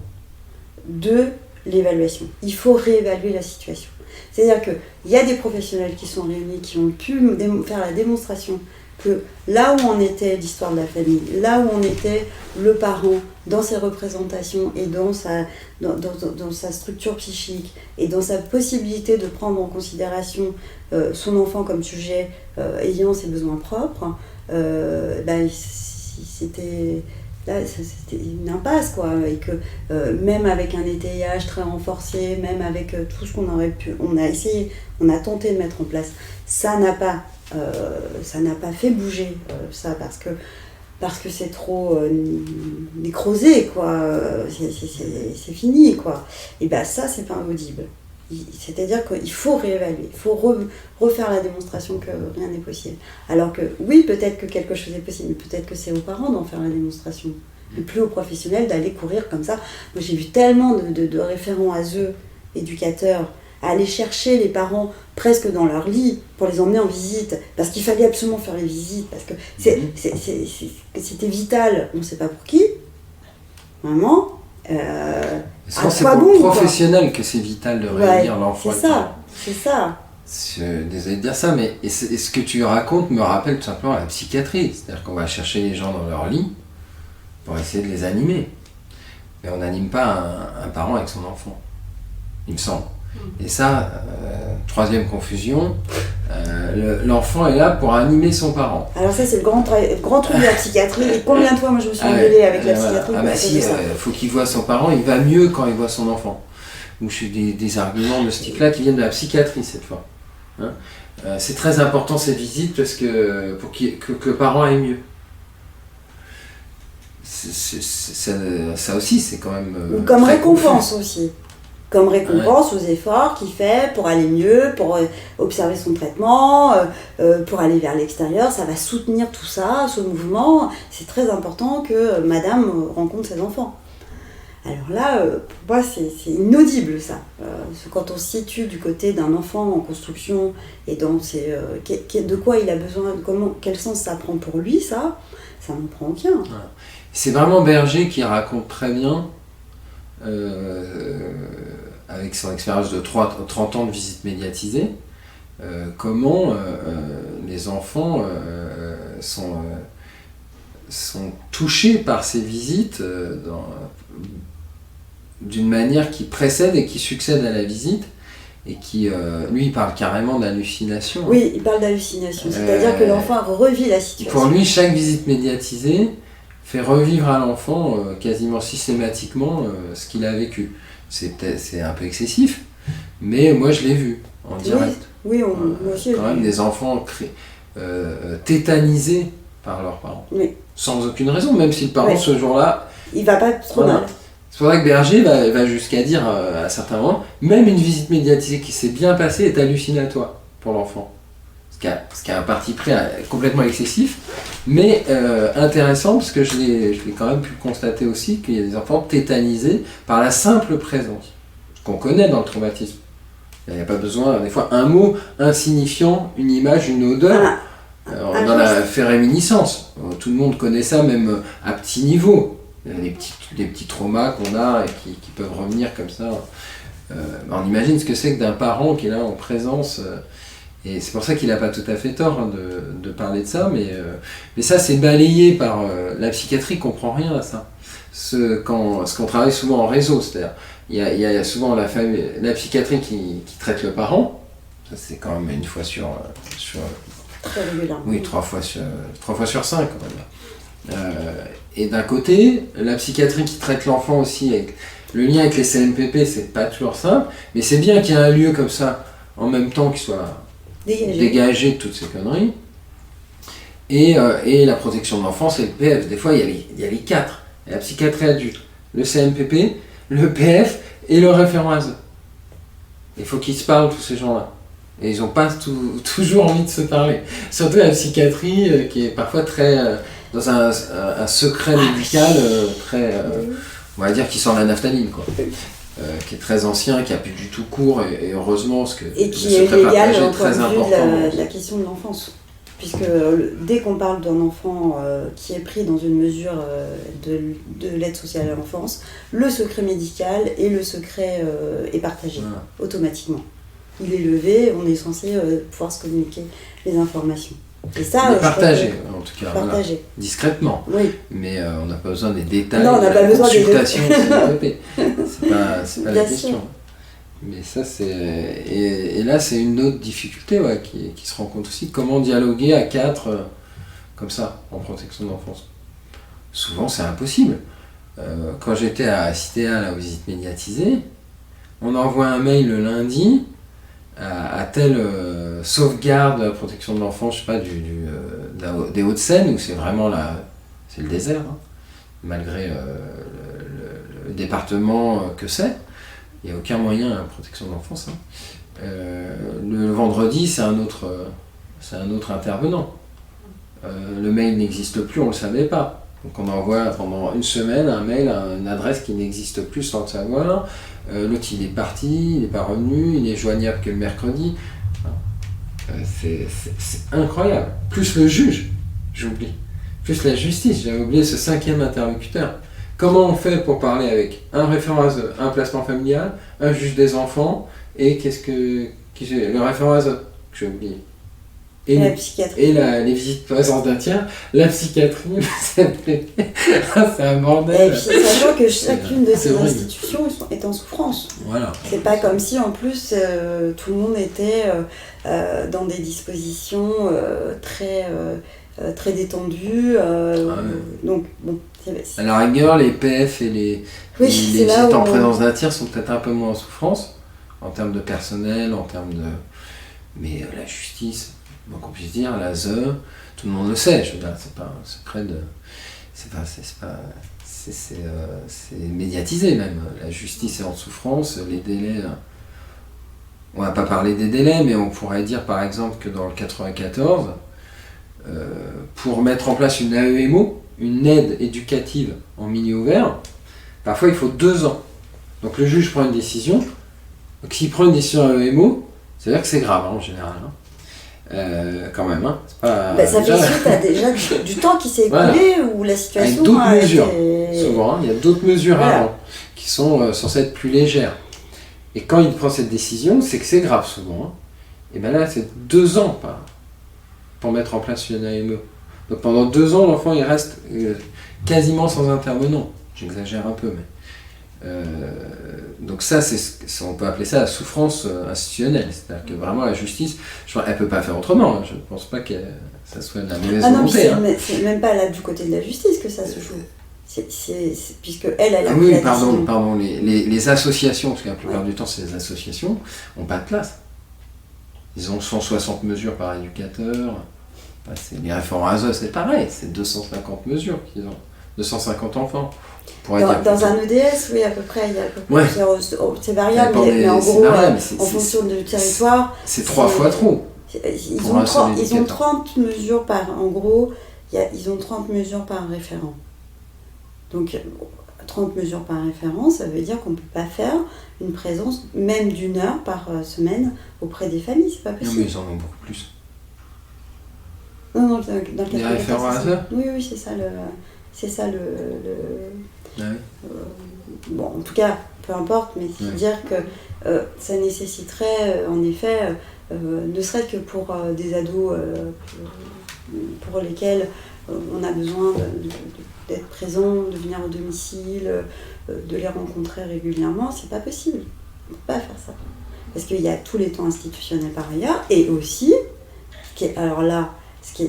de l'évaluation. Il faut réévaluer la situation. C'est-à-dire qu'il y a des professionnels qui sont réunis, qui ont pu faire la démonstration que là où on était l'histoire de la famille, là où on était le parent dans ses représentations et dans sa structure psychique et dans sa possibilité de prendre en considération son enfant comme sujet ayant ses besoins propres, c'était une impasse, quoi, et que même avec un étayage très renforcé, même avec tout ce qu'on aurait pu, on a tenté de mettre en place, ça n'a pas fait bouger ça parce que c'est trop nécrosé, quoi, c'est fini, quoi. Et ça, c'est pas audible. C'est-à-dire qu'il faut réévaluer, il faut refaire la démonstration que rien n'est possible. Alors que oui, peut-être que quelque chose est possible, mais peut-être que c'est aux parents d'en faire la démonstration, et plus aux professionnels d'aller courir comme ça. Moi, j'ai vu tellement de référents ASE, éducateurs, à aller chercher les parents presque dans leur lit pour les emmener en visite, parce qu'il fallait absolument faire les visites, parce que c'était vital, on ne sait pas pour qui, vraiment. C'est pour le professionnel que c'est vital de réunir l'enfant. C'est ça. Désolé de dire ça, mais ce que tu racontes me rappelle tout simplement la psychiatrie. C'est-à-dire qu'on va chercher les gens dans leur lit pour essayer de les animer. Mais on n'anime pas un parent avec son enfant, il me semble. Et ça, troisième confusion, l'enfant est là pour animer son parent. Alors ça, c'est le grand truc de la psychiatrie. Et combien de fois moi je me suis engueulée avec la psychiatrie? Faut qu'il voit son parent, il va mieux quand il voit son enfant. Donc j'ai des arguments de ce type-là qui viennent de la psychiatrie cette fois. Hein, c'est très important cette visite parce que pour que le parent aille mieux. Ça aussi, c'est quand même... Ou comme récompense aussi. Comme récompense aux efforts qu'il fait pour aller mieux, pour observer son traitement, pour aller vers l'extérieur. Ça va soutenir tout ça, ce mouvement. C'est très important que madame rencontre ses enfants. Alors là, pour moi, c'est inaudible ça. Quand on se situe du côté d'un enfant en construction et dans de quoi il a besoin, quel sens ça prend pour lui, ça n'en prend aucun. Ouais. C'est vraiment Berger qui raconte très bien, avec son expérience de 30 ans de visite médiatisée, comment les enfants sont touchés par ces visites d'une manière qui précède et qui succède à la visite, et qui, lui, il parle carrément d'hallucination. Oui, il parle d'hallucination, c'est-à-dire que l'enfant revit la situation. Pour lui, chaque visite médiatisée fait revivre à l'enfant quasiment systématiquement ce qu'il a vécu. C'est un peu excessif, mais moi je l'ai vu en direct. Oui, moi aussi. Quand même des enfants tétanisés par leurs parents. Oui. Sans aucune raison, même si le parent ce jour-là... Il va pas trop mal. C'est pour ça que Berger va jusqu'à dire à certains moments, même une visite médiatisée qui s'est bien passée est hallucinatoire pour l'enfant. Ce qui a un parti pris complètement excessif, mais intéressant parce que je l'ai quand même pu constater aussi qu'il y a des enfants tétanisés par la simple présence, ce qu'on connaît dans le traumatisme. Il n'y a pas besoin, des fois, un mot insignifiant, une image, une odeur, on en a fait réminiscence. Tout le monde connaît ça, même à petit niveau. Les petits traumas qu'on a et qui peuvent revenir comme ça. On imagine ce que c'est que d'un parent qui est là en présence. Et c'est pour ça qu'il n'a pas tout à fait tort de parler de ça, mais ça c'est balayé par la psychiatrie, comprend rien à ça. ce qu'on travaille souvent en réseau, c'est-à-dire il y a souvent la psychiatrie qui traite le parent, ça c'est quand même une fois sur très régulièrement. oui, 3 fois sur 5, on va dire. Et d'un côté, la psychiatrie qui traite l'enfant aussi, avec le lien avec les CMPP, c'est pas toujours simple, mais c'est bien qu'il y ait un lieu comme ça, en même temps, qui soit dégagé de toutes ces conneries. Et la protection de l'enfance et le PF. Des fois, il y a les 4. Il y a la psychiatrie adulte, le CMPP, le PF et le référent ASE. Il faut qu'ils se parlent, tous ces gens-là. Et ils n'ont pas toujours envie de se parler. Surtout la psychiatrie, qui est parfois très... dans un secret médical très... on va dire qui sent la naphtaline, quoi. Qui est très ancien, qui n'a plus du tout cours, et heureusement, parce que et qui est légal en point de vue de la question de l'enfance. Puisque dès qu'on parle d'un enfant qui est pris dans une mesure de l'aide sociale à l'enfance, le secret médical et le secret est partagé automatiquement. Il est levé, on est censé pouvoir se communiquer les informations. Et ça, partagé, en tout cas, voilà, discrètement. Oui. Mais on n'a pas besoin des détails. Non, on n'a pas besoin des consultations de CMPP. C'est pas la question. Mais ça, c'est... Et là, c'est une autre difficulté qui se rencontre aussi. Comment dialoguer à 4 comme ça, en protection de l'enfance. Souvent, c'est impossible. Quand j'étais à Citéa, la visite médiatisée, on envoie un mail le lundi à telle sauvegarde de la protection de l'enfance, je sais pas, des Hauts-de-Seine, où c'est vraiment c'est le désert, hein, malgré le département que c'est. Il n'y a aucun moyen à la protection de l'enfance. Hein. Le vendredi, c'est un autre intervenant. Le mail n'existe plus, on ne le savait pas. Donc on envoie pendant une semaine un mail à une adresse qui n'existe plus sans le savoir. L'autre, il est parti, il n'est pas revenu, il est joignable que le mercredi. C'est incroyable. Plus le juge, j'oublie. Plus la justice, j'avais oublié ce 5e interlocuteur. Comment on fait pour parler avec un référent ASE, un placement familial, un juge des enfants, et le référent ASE, que j'ai oublié. Et la psychiatrie. Et les visites présence d'un tiers, la psychiatrie, c'est un bordel. Et puis sachant que chacune de ces institutions est en souffrance. Voilà. C'est pas comme si en plus tout le monde était dans des dispositions très détendues. Donc bon. À la rigueur, les PF et les visites en présence d'un tiers sont peut-être un peu moins en souffrance, en termes de personnel, en termes de... Mais la justice, donc on puisse dire, l'ASE, tout le monde le sait, je veux dire, c'est pas un secret de... C'est médiatisé même. La justice est en souffrance, les délais... On va pas parler des délais, mais on pourrait dire par exemple que dans le 94, pour mettre en place une AEMO, une aide éducative en milieu ouvert, parfois il faut 2 ans. Donc le juge prend une décision. Donc s'il prend une décision à EMO, c'est-à-dire que c'est grave en général. Quand même. Hein. C'est pas, ça fait suite à déjà du temps qui s'est écoulé où la situation avec d'autres mesures. Souvent, il y a d'autres mesures avant qui sont censées être plus légères. Et quand il prend cette décision, c'est que c'est grave souvent. Hein. Et bien là, c'est 2 ans pour mettre en place une AME. Donc pendant 2 ans, l'enfant il reste quasiment sans intervenant. J'exagère un peu, mais... donc ça, on peut appeler ça la souffrance institutionnelle. C'est-à-dire que vraiment la justice, elle ne peut pas faire autrement. Hein. Je ne pense pas que ça soit de la mauvaise volonté. Non, c'est même pas là du côté de la justice que ça se joue. Puisque elle a oui, pardon. Les associations, parce que la plupart du temps, c'est les associations, n'ont pas de place. Ils ont 160 mesures par éducateur. Les référents ASE, c'est pareil, c'est 250 mesures qu'ils ont, 250 enfants. Dans un EDS, oui, à peu près, il y a à peu près c'est variable, mais en gros, en fonction du territoire... C'est 3 fois trop. Ils ont 30 mesures ils ont 30 mesures par référent. Donc, 30 mesures par référent, ça veut dire qu'on ne peut pas faire une présence, même d'1 heure par semaine, auprès des familles, c'est pas possible. Non, mais ils en ont beaucoup plus. Non, dans le cas des référents ASE ? Oui, c'est ça le... Ah oui. Bon, en tout cas, peu importe, mais c'est dire que ça nécessiterait, en effet, ne serait-ce que pour des ados pour lesquels on a besoin d'être présent, de venir au domicile, de les rencontrer régulièrement, c'est pas possible. On ne peut pas faire ça. Parce qu'il y a tous les temps institutionnels par ailleurs, et aussi, alors là, ce qui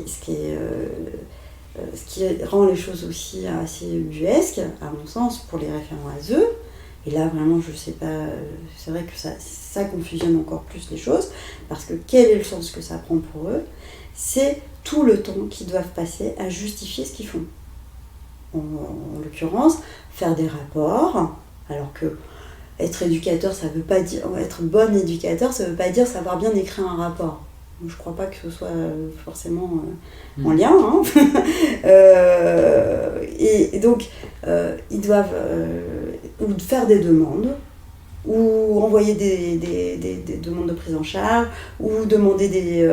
rend les choses aussi assez ubuesques, à mon sens, pour les référents ASE, et là vraiment je sais pas, c'est vrai que ça confusionne encore plus les choses, parce que quel est le sens que ça prend pour eux? C'est tout le temps qu'ils doivent passer à justifier ce qu'ils font. En l'occurrence, faire des rapports, alors que être éducateur, ça veut pas dire, être bon éducateur, ça veut pas dire savoir bien écrire un rapport. Je crois pas que ce soit forcément en lien. Hein. Et donc, ils doivent ou faire des demandes, ou envoyer des demandes de prise en charge, ou demander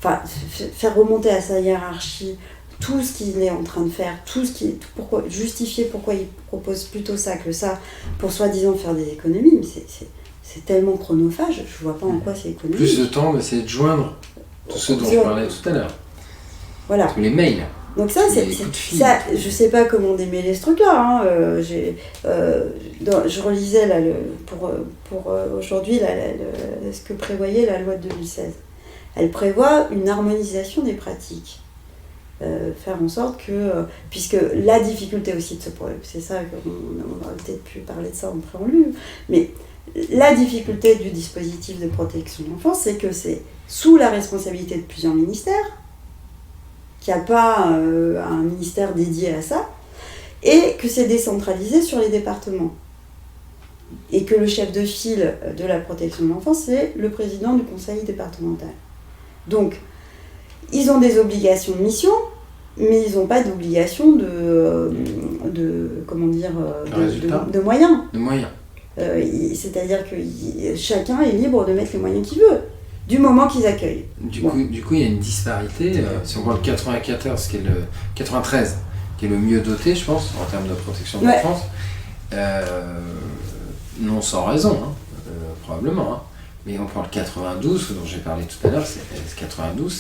faire remonter à sa hiérarchie tout ce qu'il est en train de faire, justifier pourquoi il propose plutôt ça que ça, pour soi-disant faire des économies. Mais c'est tellement chronophage, je vois pas en quoi c'est économique. Plus de temps d'essayer de joindre tout ce dont je parlais tout à l'heure. Voilà. Tous les mails. Donc ça, ça, je sais pas comment démêler ce truc-là. Hein. Je relisais là, pour aujourd'hui ce que prévoyait la loi de 2016. Elle prévoit une harmonisation des pratiques. Faire en sorte que, puisque la difficulté aussi de ce problème, c'est ça qu'on aurait peut-être pu parler de ça en préambule, mais la difficulté du dispositif de protection de l'enfance, c'est que c'est sous la responsabilité de plusieurs ministères, qu'il n'y a pas un ministère dédié à ça, et que c'est décentralisé sur les départements. Et que le chef de file de la protection de l'enfance, c'est le président du conseil départemental. Donc, ils ont des obligations de mission, mais ils n'ont pas d'obligation de moyens. De moyens. C'est-à-dire que chacun est libre de mettre les moyens qu'il veut, du moment qu'ils accueillent. Du coup, il y a une disparité. Si on voit le 93, qui est le mieux doté, je pense, en termes de protection de l'enfance, non sans raison, probablement. Hein. Mais on prend le 92, dont j'ai parlé tout à l'heure, le 92,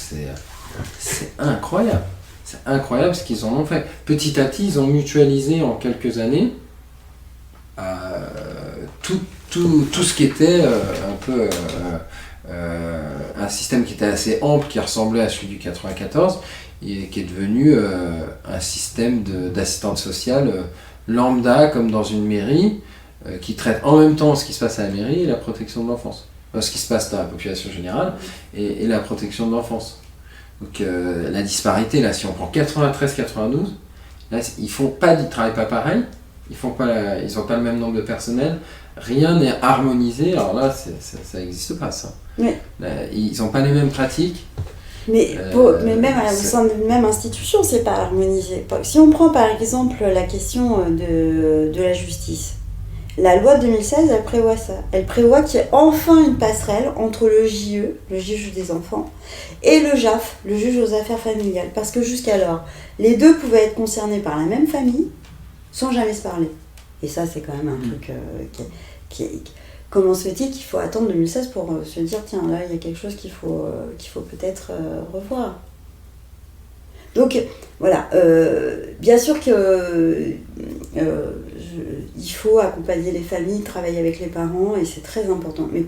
c'est incroyable. C'est incroyable ce qu'ils en ont fait. Petit à petit, ils ont mutualisé en quelques années tout ce qui était un peu un système qui était assez ample, qui ressemblait à celui du 94, et qui est devenu un système d'assistante sociale lambda, comme dans une mairie, qui traite en même temps ce qui se passe à la mairie et la protection de l'enfance. Ce qui se passe dans la population générale et la protection de l'enfance. Donc la disparité, là, si on prend 93-92, là, ils travaillent pas pareil, ils n'ont pas le même nombre de personnel, rien n'est harmonisé, alors là, ça n'existe pas, ça. Oui. Là, ils n'ont pas les mêmes pratiques. Mais même au sein d'une même institution, c'est pas harmonisé. Si on prend par exemple la question de la justice, la loi de 2016, elle prévoit ça. Elle prévoit qu'il y ait enfin une passerelle entre le JE, le juge des enfants, et le JAF, le juge aux affaires familiales. Parce que jusqu'alors, les deux pouvaient être concernés par la même famille, sans jamais se parler. Et ça, c'est quand même un truc comment se fait-il qu'il faut attendre 2016 pour se dire, tiens, là, il y a quelque chose qu'il faut peut-être revoir. Donc, voilà. Bien sûr que il faut accompagner les familles, travailler avec les parents, et c'est très important. Mais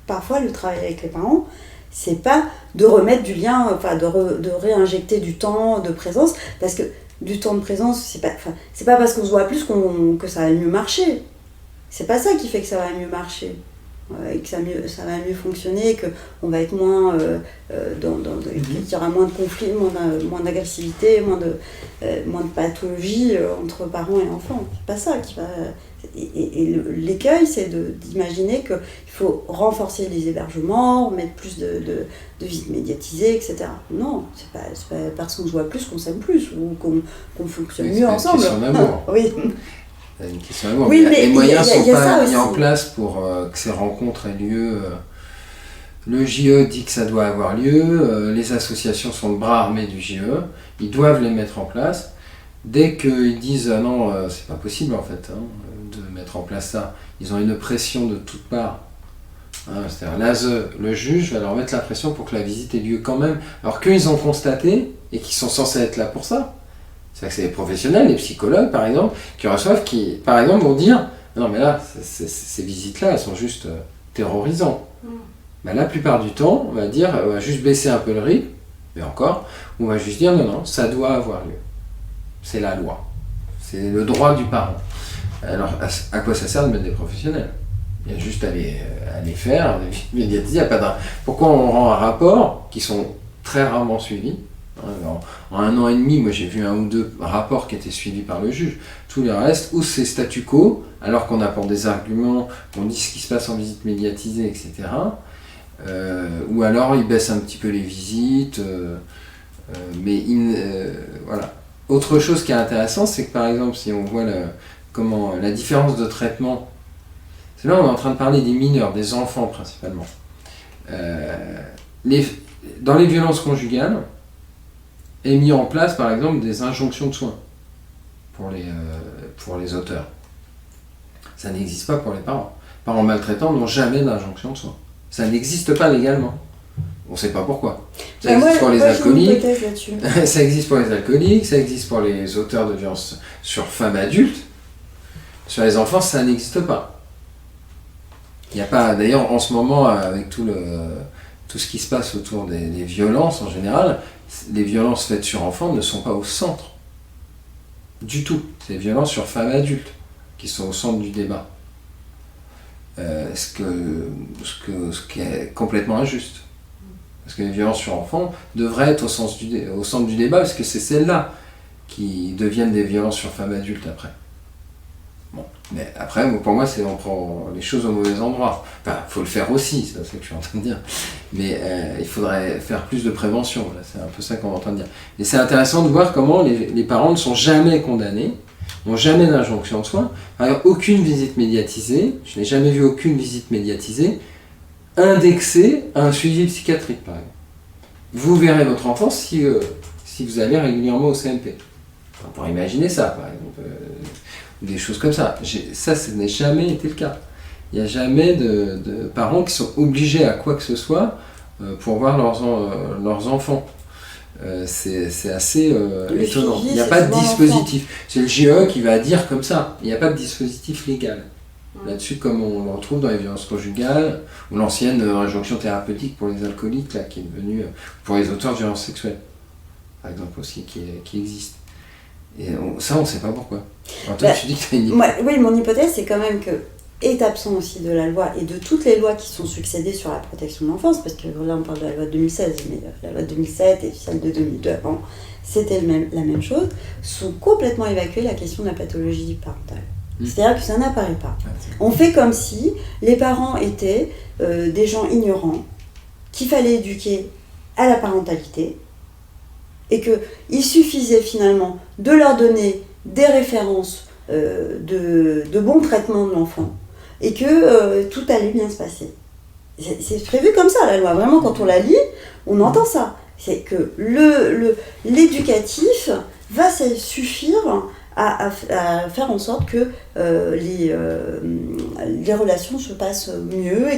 parfois, le travail avec les parents, c'est pas de remettre du lien, de réinjecter du temps de présence, parce que du temps de présence, c'est pas parce qu'on se voit plus que ça va mieux marcher. C'est pas ça qui fait que ça va mieux marcher. Et que ça va mieux fonctionner, qu'on va être moins qu'il y aura moins de conflits, moins d'agressivité, moins de pathologie entre parents et enfants. C'est pas ça qui va. Et l'écueil, c'est d'imaginer qu'il faut renforcer les hébergements, mettre plus de visites médiatisées, etc. Non, c'est pas parce qu'on se voit plus qu'on s'aime plus ou qu'on fonctionne mieux ensemble. C'est une question d'amour. Oui. C'est une question d'amour. Oui, les moyens ne sont pas mis en aussi. place pour que ces rencontres aient lieu. Le JE dit que ça doit avoir lieu, les associations sont le bras armé du JE, ils doivent les mettre en place. Dès qu'ils disent non, c'est pas possible en fait de mettre en place ça, ils ont une pression de toutes parts. C'est-à-dire l'ASE, le juge va leur mettre la pression pour que la visite ait lieu quand même, alors qu'ils ont constaté, et qu'ils sont censés être là pour ça, C'est-à-dire que c'est les professionnels, les psychologues par exemple, qui reçoivent, qui par exemple vont dire non mais là, ces visites-là, elles sont juste terrorisantes. Ben, la plupart du temps, on va dire, on va juste baisser un peu le rythme, mais encore, on va juste dire non, ça doit avoir lieu. C'est la loi. C'est le droit du parent. Alors, à quoi ça sert de mettre des professionnels ? Il y a juste à les faire, à les médiatiser. Il y a pas Pourquoi on rend un rapport qui sont très rarement suivis ? En 1 an et demi, moi j'ai vu 1 ou 2 rapports qui étaient suivis par le juge. Tout le reste, ou c'est statu quo, alors qu'on apporte des arguments, on dit ce qui se passe en visite médiatisée, etc. Ou alors ils baissent un petit peu les visites. Voilà. Autre chose qui est intéressant, c'est que par exemple, si on voit la différence de traitement, c'est là on est en train de parler des mineurs, des enfants principalement. Dans les violences conjugales, est mis en place par exemple des injonctions de soins pour les auteurs. Ça n'existe pas pour les parents. Les parents maltraitants n'ont jamais d'injonction de soins. Ça n'existe pas légalement. On ne sait pas pourquoi. Ça existe pour les alcooliques. Ça existe pour les alcooliques, ça existe pour les auteurs de violences sur femmes adultes. Sur les enfants, ça n'existe pas. Il n'y a pas. D'ailleurs, en ce moment, avec tout ce qui se passe autour des violences en général, les violences faites sur enfants ne sont pas au centre du tout. C'est les violences sur femmes adultes qui sont au centre du débat. Ce qui est complètement injuste. Parce que les violences sur enfants devraient être au centre du débat, parce que c'est celles-là qui deviennent des violences sur femmes adultes après. Bon. Mais après, pour moi, on prend les choses au mauvais endroit. Enfin, il faut le faire aussi, c'est ce que je suis en train de dire. Mais il faudrait faire plus de prévention, là, c'est un peu ça qu'on est en train de dire. Et c'est intéressant de voir comment les parents ne sont jamais condamnés, n'ont jamais d'injonction de soins. Par exemple, aucune visite médiatisée, je n'ai jamais vu aucune visite médiatisée indexée à un suivi psychiatrique, par exemple. Vous verrez votre enfant si vous allez régulièrement au CMP. On pourrait imaginer ça, par exemple. Des choses comme ça. Ça n'est jamais été le cas. Il n'y a jamais de parents qui sont obligés à quoi que ce soit pour voir leurs enfants. C'est assez étonnant. Il n'y a pas de dispositif. C'est le GE qui va dire comme ça. Il n'y a pas de dispositif légal. Là-dessus, comme on le retrouve dans les violences conjugales, ou l'ancienne injonction thérapeutique pour les alcooliques, là, qui est devenue pour les auteurs de violences sexuelles, par exemple aussi, qui existe. Et ça, on ne sait pas pourquoi. Alors toi, tu dis que tu as une hypothèse. Oui, mon hypothèse, c'est quand même que est absent aussi de la loi et de toutes les lois qui sont succédées sur la protection de l'enfance, parce que là, on parle de la loi de 2016, mais la loi de 2007 et celle de 2002 avant, c'était la même chose, sont complètement évacuées la question de la pathologie parentale. C'est-à-dire que ça n'apparaît pas. On fait comme si les parents étaient des gens ignorants, qu'il fallait éduquer à la parentalité, et qu'il suffisait finalement de leur donner des références de bon traitement de l'enfant, et que tout allait bien se passer. C'est prévu comme ça, la loi. Vraiment, quand on la lit, on entend ça. C'est que l'éducatif va suffire à faire en sorte que les relations se passent mieux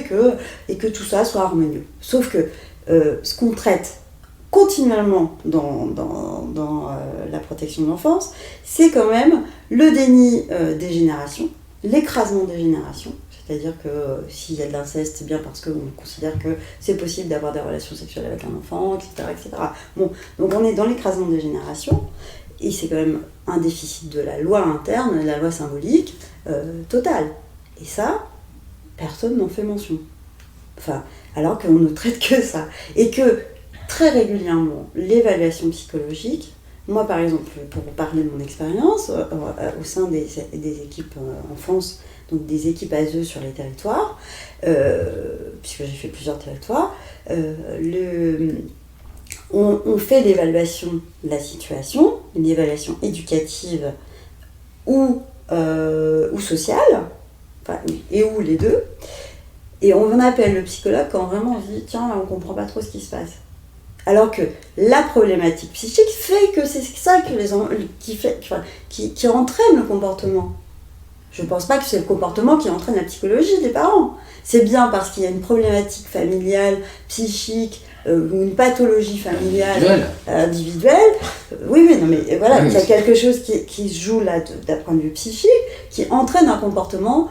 et que tout ça soit harmonieux. Sauf que ce qu'on traite continuellement dans la protection de l'enfance, c'est quand même le déni des générations, l'écrasement des générations. C'est-à-dire que s'il y a de l'inceste, c'est bien parce qu'on considère que c'est possible d'avoir des relations sexuelles avec un enfant, etc., etc. Bon, donc on est dans l'écrasement des générations, et c'est quand même un déficit de la loi interne, la loi symbolique, totale. Et ça, personne n'en fait mention. Enfin, alors qu'on ne traite que ça. Et que, très régulièrement, l'évaluation psychologique, moi par exemple, pour parler de mon expérience, au sein des équipes enfance, donc des équipes ASE sur les territoires, puisque j'ai fait plusieurs territoires, on fait l'évaluation de la situation, une évaluation éducative ou sociale, enfin, et ou les deux, et on appelle le psychologue quand vraiment on se dit tiens, là, on comprend pas trop ce qui se passe. Alors que la problématique psychique fait que c'est ça qui entraîne le comportement. Je ne pense pas que c'est le comportement qui entraîne la psychologie des parents. C'est bien parce qu'il y a une problématique familiale, psychique, ou une pathologie familiale individuelle, oui, non, mais voilà, il y a quelque chose qui se joue là d'un point de vue psychique, qui entraîne un comportement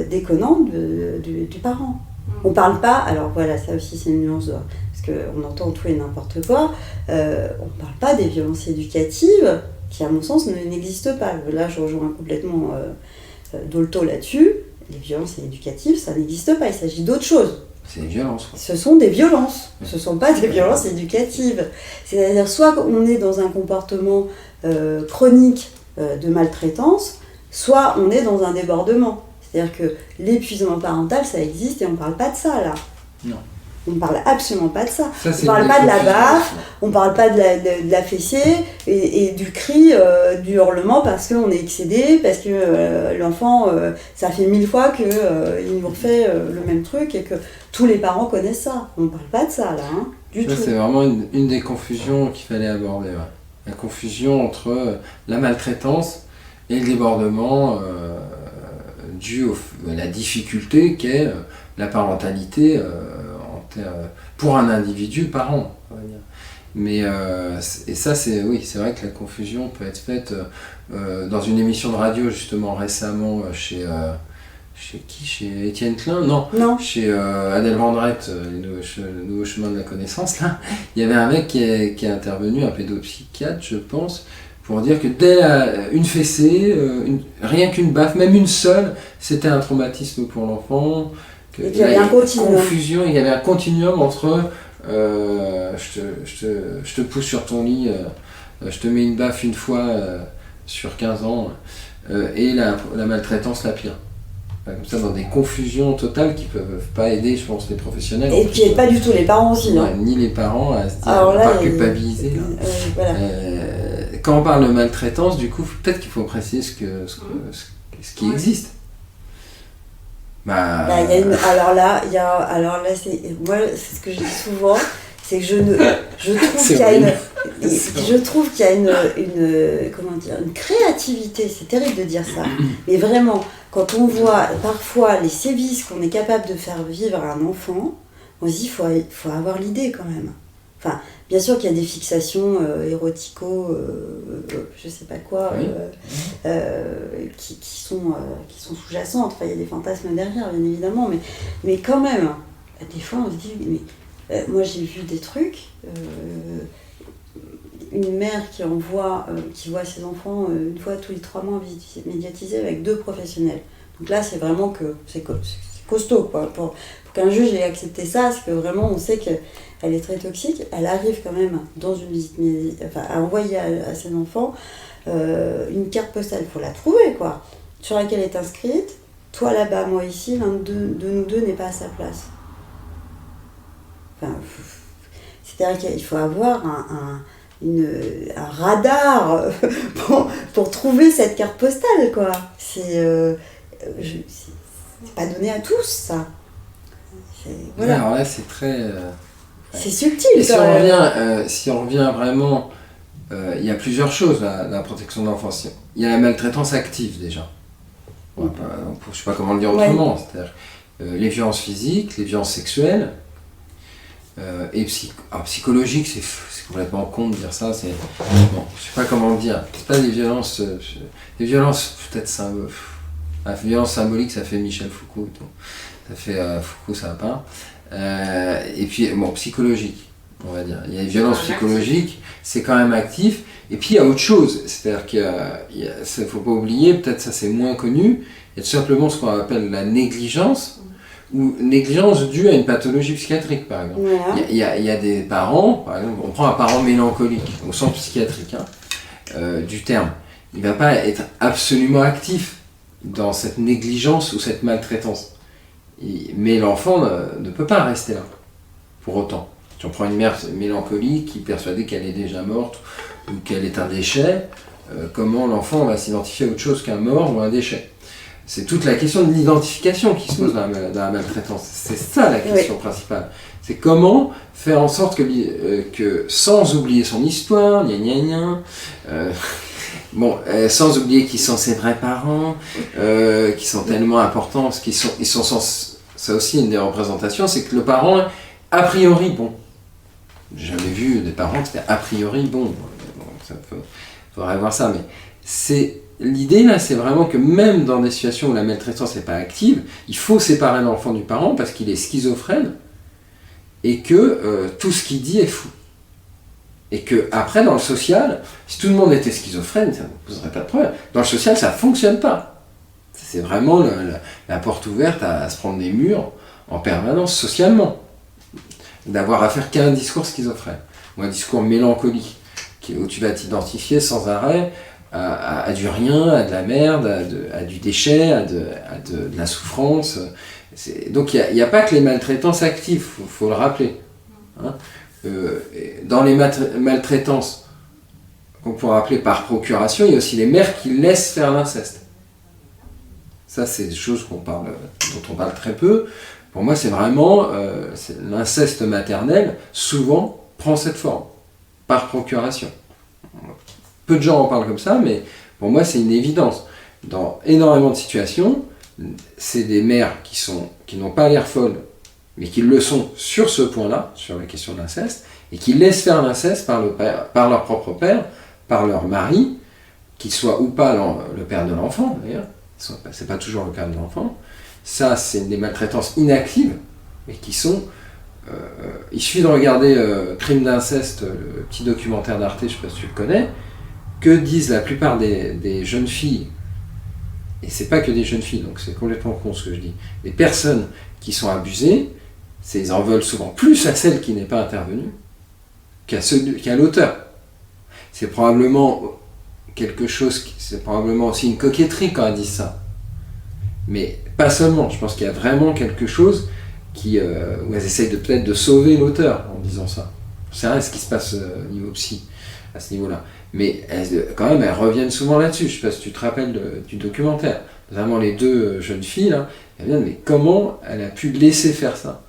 déconnant du parent. On parle pas, alors voilà, ça aussi c'est une nuance, parce qu'on entend tout et n'importe quoi, on parle pas des violences éducatives, qui à mon sens n'existent pas. Là je rejoins complètement Dolto là-dessus, les violences éducatives ça n'existe pas, il s'agit d'autre chose. C'est des violences. Quoi. Ce sont des violences, ce ne sont pas des violences éducatives. C'est-à-dire soit on est dans un comportement chronique de maltraitance, soit on est dans un débordement. C'est-à-dire que l'épuisement parental, ça existe et on ne parle pas de ça là. Non. On ne parle absolument pas de ça. Ça on ne parle pas de la baffe, on ne parle pas de la fessée et du cri, du hurlement parce qu'on est excédé, parce que l'enfant, ça fait 1000 fois qu'il nous refait le même truc et que tous les parents connaissent ça. On ne parle pas de ça là, hein, du tout. C'est vraiment une des confusions qu'il fallait aborder. Ouais. La confusion entre la maltraitance et le débordement dû à la difficulté qu'est la parentalité pour un individu par an, on va dire. Mais et ça c'est vrai que la confusion peut être faite dans une émission de radio justement récemment chez Étienne Klein, non. Chez Adèle Vendrette, le nouveau chemin de la connaissance là, il y avait un mec qui est intervenu, un pédopsychiatre je pense, pour dire que dès une fessée, rien qu'une baffe, même une seule, c'était un traumatisme pour l'enfant. Et qu'il y avait un continuum. Confusion, il y avait un continuum entre je te pousse sur ton lit, je te mets une baffe une fois sur 15 ans, et la maltraitance la pire. Comme ça, dans des confusions totales qui ne peuvent pas aider, je pense, les professionnels. Et qui n'aident pas du tout les parents aussi. Ouais, ni les parents à se dire, pas culpabiliser. Voilà. Quand on parle de maltraitance, du coup, peut-être qu'il faut préciser ce qui existe. Alors là, c'est ce que je dis souvent, c'est que je trouve qu'il y a une créativité, c'est terrible de dire ça, mais vraiment, quand on voit parfois les sévices qu'on est capable de faire vivre à un enfant, on se dit qu'il faut avoir l'idée quand même. Enfin, bien sûr qu'il y a des fixations érotico, je sais pas quoi, qui sont sous-jacentes. Enfin, il y a des fantasmes derrière, bien évidemment, mais quand même, des fois on se dit, moi j'ai vu des trucs, une mère qui voit ses enfants une fois tous les 3 mois médiatisés avec 2 professionnels. Donc là, c'est vraiment que c'est costaud, quoi. Pour qu'un juge ait accepté ça, c'est que vraiment on sait qu'elle est très toxique. Elle arrive quand même dans une visite, à envoyer à ses enfants une carte postale. Il faut la trouver, quoi, sur laquelle est inscrite « Toi là-bas, moi ici, l'un de nous deux n'est pas à sa place ». Enfin, c'est-à-dire qu'il faut avoir un radar pour trouver cette carte postale, quoi. C'est pas donné à tous, ça. Voilà. Alors là, c'est très... c'est subtil. Et si on revient vraiment, il y a plusieurs choses, la protection de l'enfance. Il y a la maltraitance active, déjà. Je ne sais pas comment le dire autrement. Ouais. C'est-à-dire les violences physiques, les violences sexuelles, et psychologiques, c'est complètement con de dire ça. Je ne sais pas comment le dire. C'est pas des violences... des violences peut-être symboliques. La violence symbolique, ça fait Michel Foucault et tout. Ça fait Foucault, ça va pas. Et puis, psychologique, on va dire. Il y a les violences psychologiques, c'est quand même actif. Et puis, il y a autre chose. C'est-à-dire qu'il ne faut pas oublier, peut-être ça c'est moins connu, il y a tout simplement ce qu'on appelle la négligence, ou négligence due à une pathologie psychiatrique, par exemple. Voilà. Il y a des parents, par exemple, on prend un parent mélancolique, au sens psychiatrique du terme. Il ne va pas être absolument actif dans cette négligence ou cette maltraitance. Mais l'enfant ne peut pas rester là, pour autant. Si on prend une mère mélancolique qui est persuadée qu'elle est déjà morte ou qu'elle est un déchet, comment l'enfant va s'identifier à autre chose qu'un mort ou un déchet ? C'est toute la question de l'identification qui se pose dans la maltraitance. C'est ça la question principale. C'est comment faire en sorte que sans oublier son histoire, sans oublier qui sont ses vrais parents, qui sont tellement importants, ça aussi une des représentations, c'est que le parent, a priori, J'ai jamais vu des parents qui étaient a priori bons. Ça faudrait voir ça, mais l'idée là, c'est vraiment que même dans des situations où la maltraitance n'est pas active, il faut séparer l'enfant du parent parce qu'il est schizophrène et que tout ce qu'il dit est fou. Et que après dans le social, si tout le monde était schizophrène, ça ne poserait pas de problème. Dans le social, ça ne fonctionne pas. C'est vraiment la porte ouverte à se prendre des murs en permanence socialement. D'avoir affaire qu'à un discours schizophrène, ou un discours mélancolique, où tu vas t'identifier sans arrêt à du rien, à de la merde, à du déchet, à de la souffrance. Donc il n'y a pas que les maltraitances actives, faut le rappeler. Hein. Dans les maltraitances qu'on pourrait appeler par procuration, il y a aussi les mères qui laissent faire l'inceste. Ça, c'est des choses dont on parle très peu. Pour moi, c'est vraiment l'inceste maternel, souvent, prend cette forme, par procuration. Peu de gens en parlent comme ça, mais pour moi, c'est une évidence. Dans énormément de situations, c'est des mères qui n'ont pas l'air folles, mais qui le sont sur ce point-là, sur la question de l'inceste, et qui laissent faire l'inceste par leur propre père, par leur mari, qu'il soit ou pas le père de l'enfant, d'ailleurs. C'est pas toujours le père de l'enfant. Ça, c'est des maltraitances inactives, mais qui sont... il suffit de regarder Crime d'inceste, le petit documentaire d'Arte, je ne sais pas si tu le connais, que disent la plupart des jeunes filles, et c'est pas que des jeunes filles, donc c'est complètement con ce que je dis, des personnes qui sont abusées, ils en veulent souvent plus à celle qui n'est pas intervenue qu'à l'auteur. C'est probablement c'est probablement aussi une coquetterie quand elles disent ça. Mais pas seulement, je pense qu'il y a vraiment quelque chose où elles essayent peut-être de sauver l'auteur en disant ça. C'est rien ce qui se passe au niveau psy, à ce niveau-là. Mais quand même, elles reviennent souvent là-dessus. Je ne sais pas si tu te rappelles du documentaire. Notamment les deux jeunes filles, là, elles viennent, mais comment elle a pu laisser faire ça ?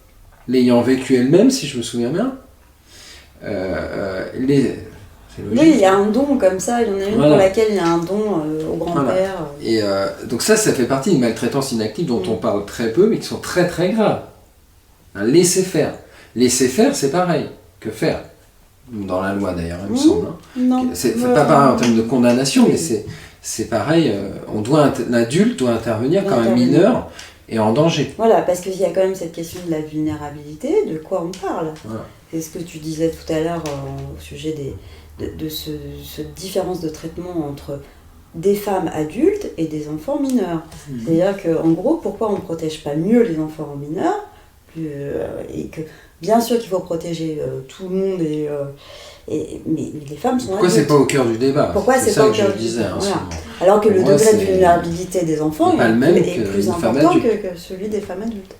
L'ayant vécu elle-même, si je me souviens bien. C'est logique. Oui, il y a un don comme ça, il y en a une pour laquelle il y a un don au grand-père. Et donc ça fait partie d'une maltraitance inactive dont on parle très peu, mais qui sont très très graves. Laisser faire. Laisser faire, c'est pareil que faire. Dans la loi d'ailleurs, il me semble. Hein. Non. C'est pas pareil en termes de condamnation, mais c'est pareil. L'adulte doit intervenir quand un mineur est en danger. Voilà, parce qu'il y a quand même cette question de la vulnérabilité, de quoi on parle. Voilà. C'est ce que tu disais tout à l'heure au sujet de cette différence de traitement entre des femmes adultes et des enfants mineurs. C'est-à-dire qu'en gros, pourquoi on ne protège pas mieux les enfants mineurs et que bien sûr qu'il faut protéger tout le monde, mais les femmes sont Pourquoi adultes. c'est pas au cœur du débat ? Pourquoi c'est ça pas au que cœur je disais. Hein, voilà. Alors que le moi, degré de vulnérabilité des enfants est plus important que celui des femmes adultes.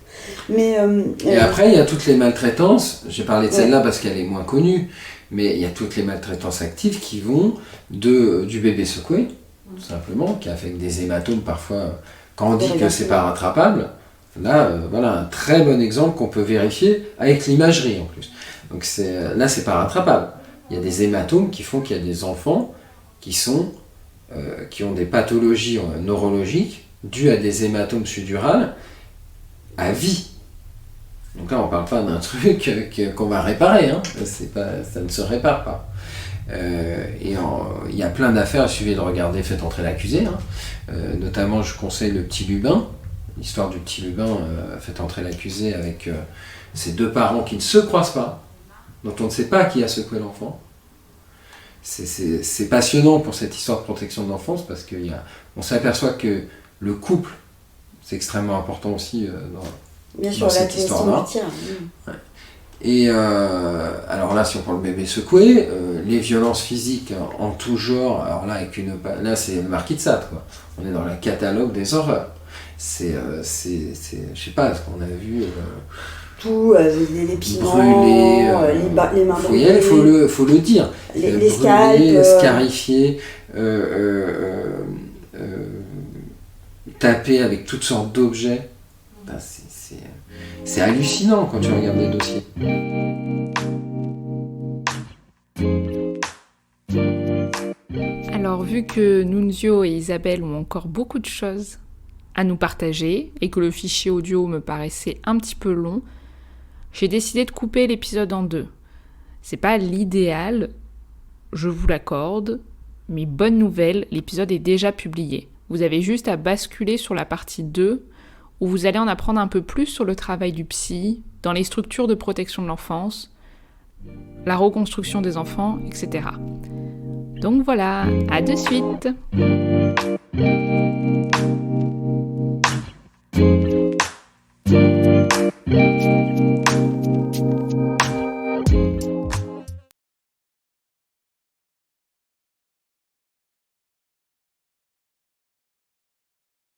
Mais, et après, il y a toutes les maltraitances. J'ai parlé de celle-là parce qu'elle est moins connue, mais il y a toutes les maltraitances actives qui vont du bébé secoué, tout simplement, qui affecte des hématomes parfois. Quand on dit que c'est pas rattrapable, là, voilà un très bon exemple qu'on peut vérifier avec l'imagerie en plus. Donc là, c'est pas rattrapable. Il y a des hématomes qui font qu'il y a des enfants qui ont des pathologies neurologiques dues à des hématomes sudurales à vie. Donc là, on ne parle pas d'un truc qu'on va réparer. Hein. Ça ne se répare pas. Il y a plein d'affaires, il suffit de regarder Faites entrer l'accusé. Hein. Notamment, je conseille le petit Lubin. L'histoire du petit Lubin, Faites entrer l'accusé avec ses deux parents qui ne se croisent pas, dont on ne sait pas qui a secoué l'enfant. C'est passionnant pour cette histoire de protection de l'enfance parce qu'on s'aperçoit que le couple, c'est extrêmement important aussi dans cette histoire-là. Ouais. Et alors là, si on prend le bébé secoué, les violences physiques en tout genre, alors là, là c'est le Marquis de Sade, quoi. On est dans le catalogue des horreurs. Je sais pas, ce qu'on a vu... tout, les piments, brûlés, les mains brûlées. Il faut le dire. Les scalpes. Scarifiés, tapés avec toutes sortes d'objets. Ben, c'est hallucinant quand tu regardes les dossiers. Alors, vu que Nunzio et Isabelle ont encore beaucoup de choses à nous partager et que le fichier audio me paraissait un petit peu long, j'ai décidé de couper l'épisode en deux. C'est pas l'idéal, je vous l'accorde, mais bonne nouvelle, l'épisode est déjà publié. Vous avez juste à basculer sur la partie 2 où vous allez en apprendre un peu plus sur le travail du psy, dans les structures de protection de l'enfance, la reconstruction des enfants, etc. Donc voilà, à de suite!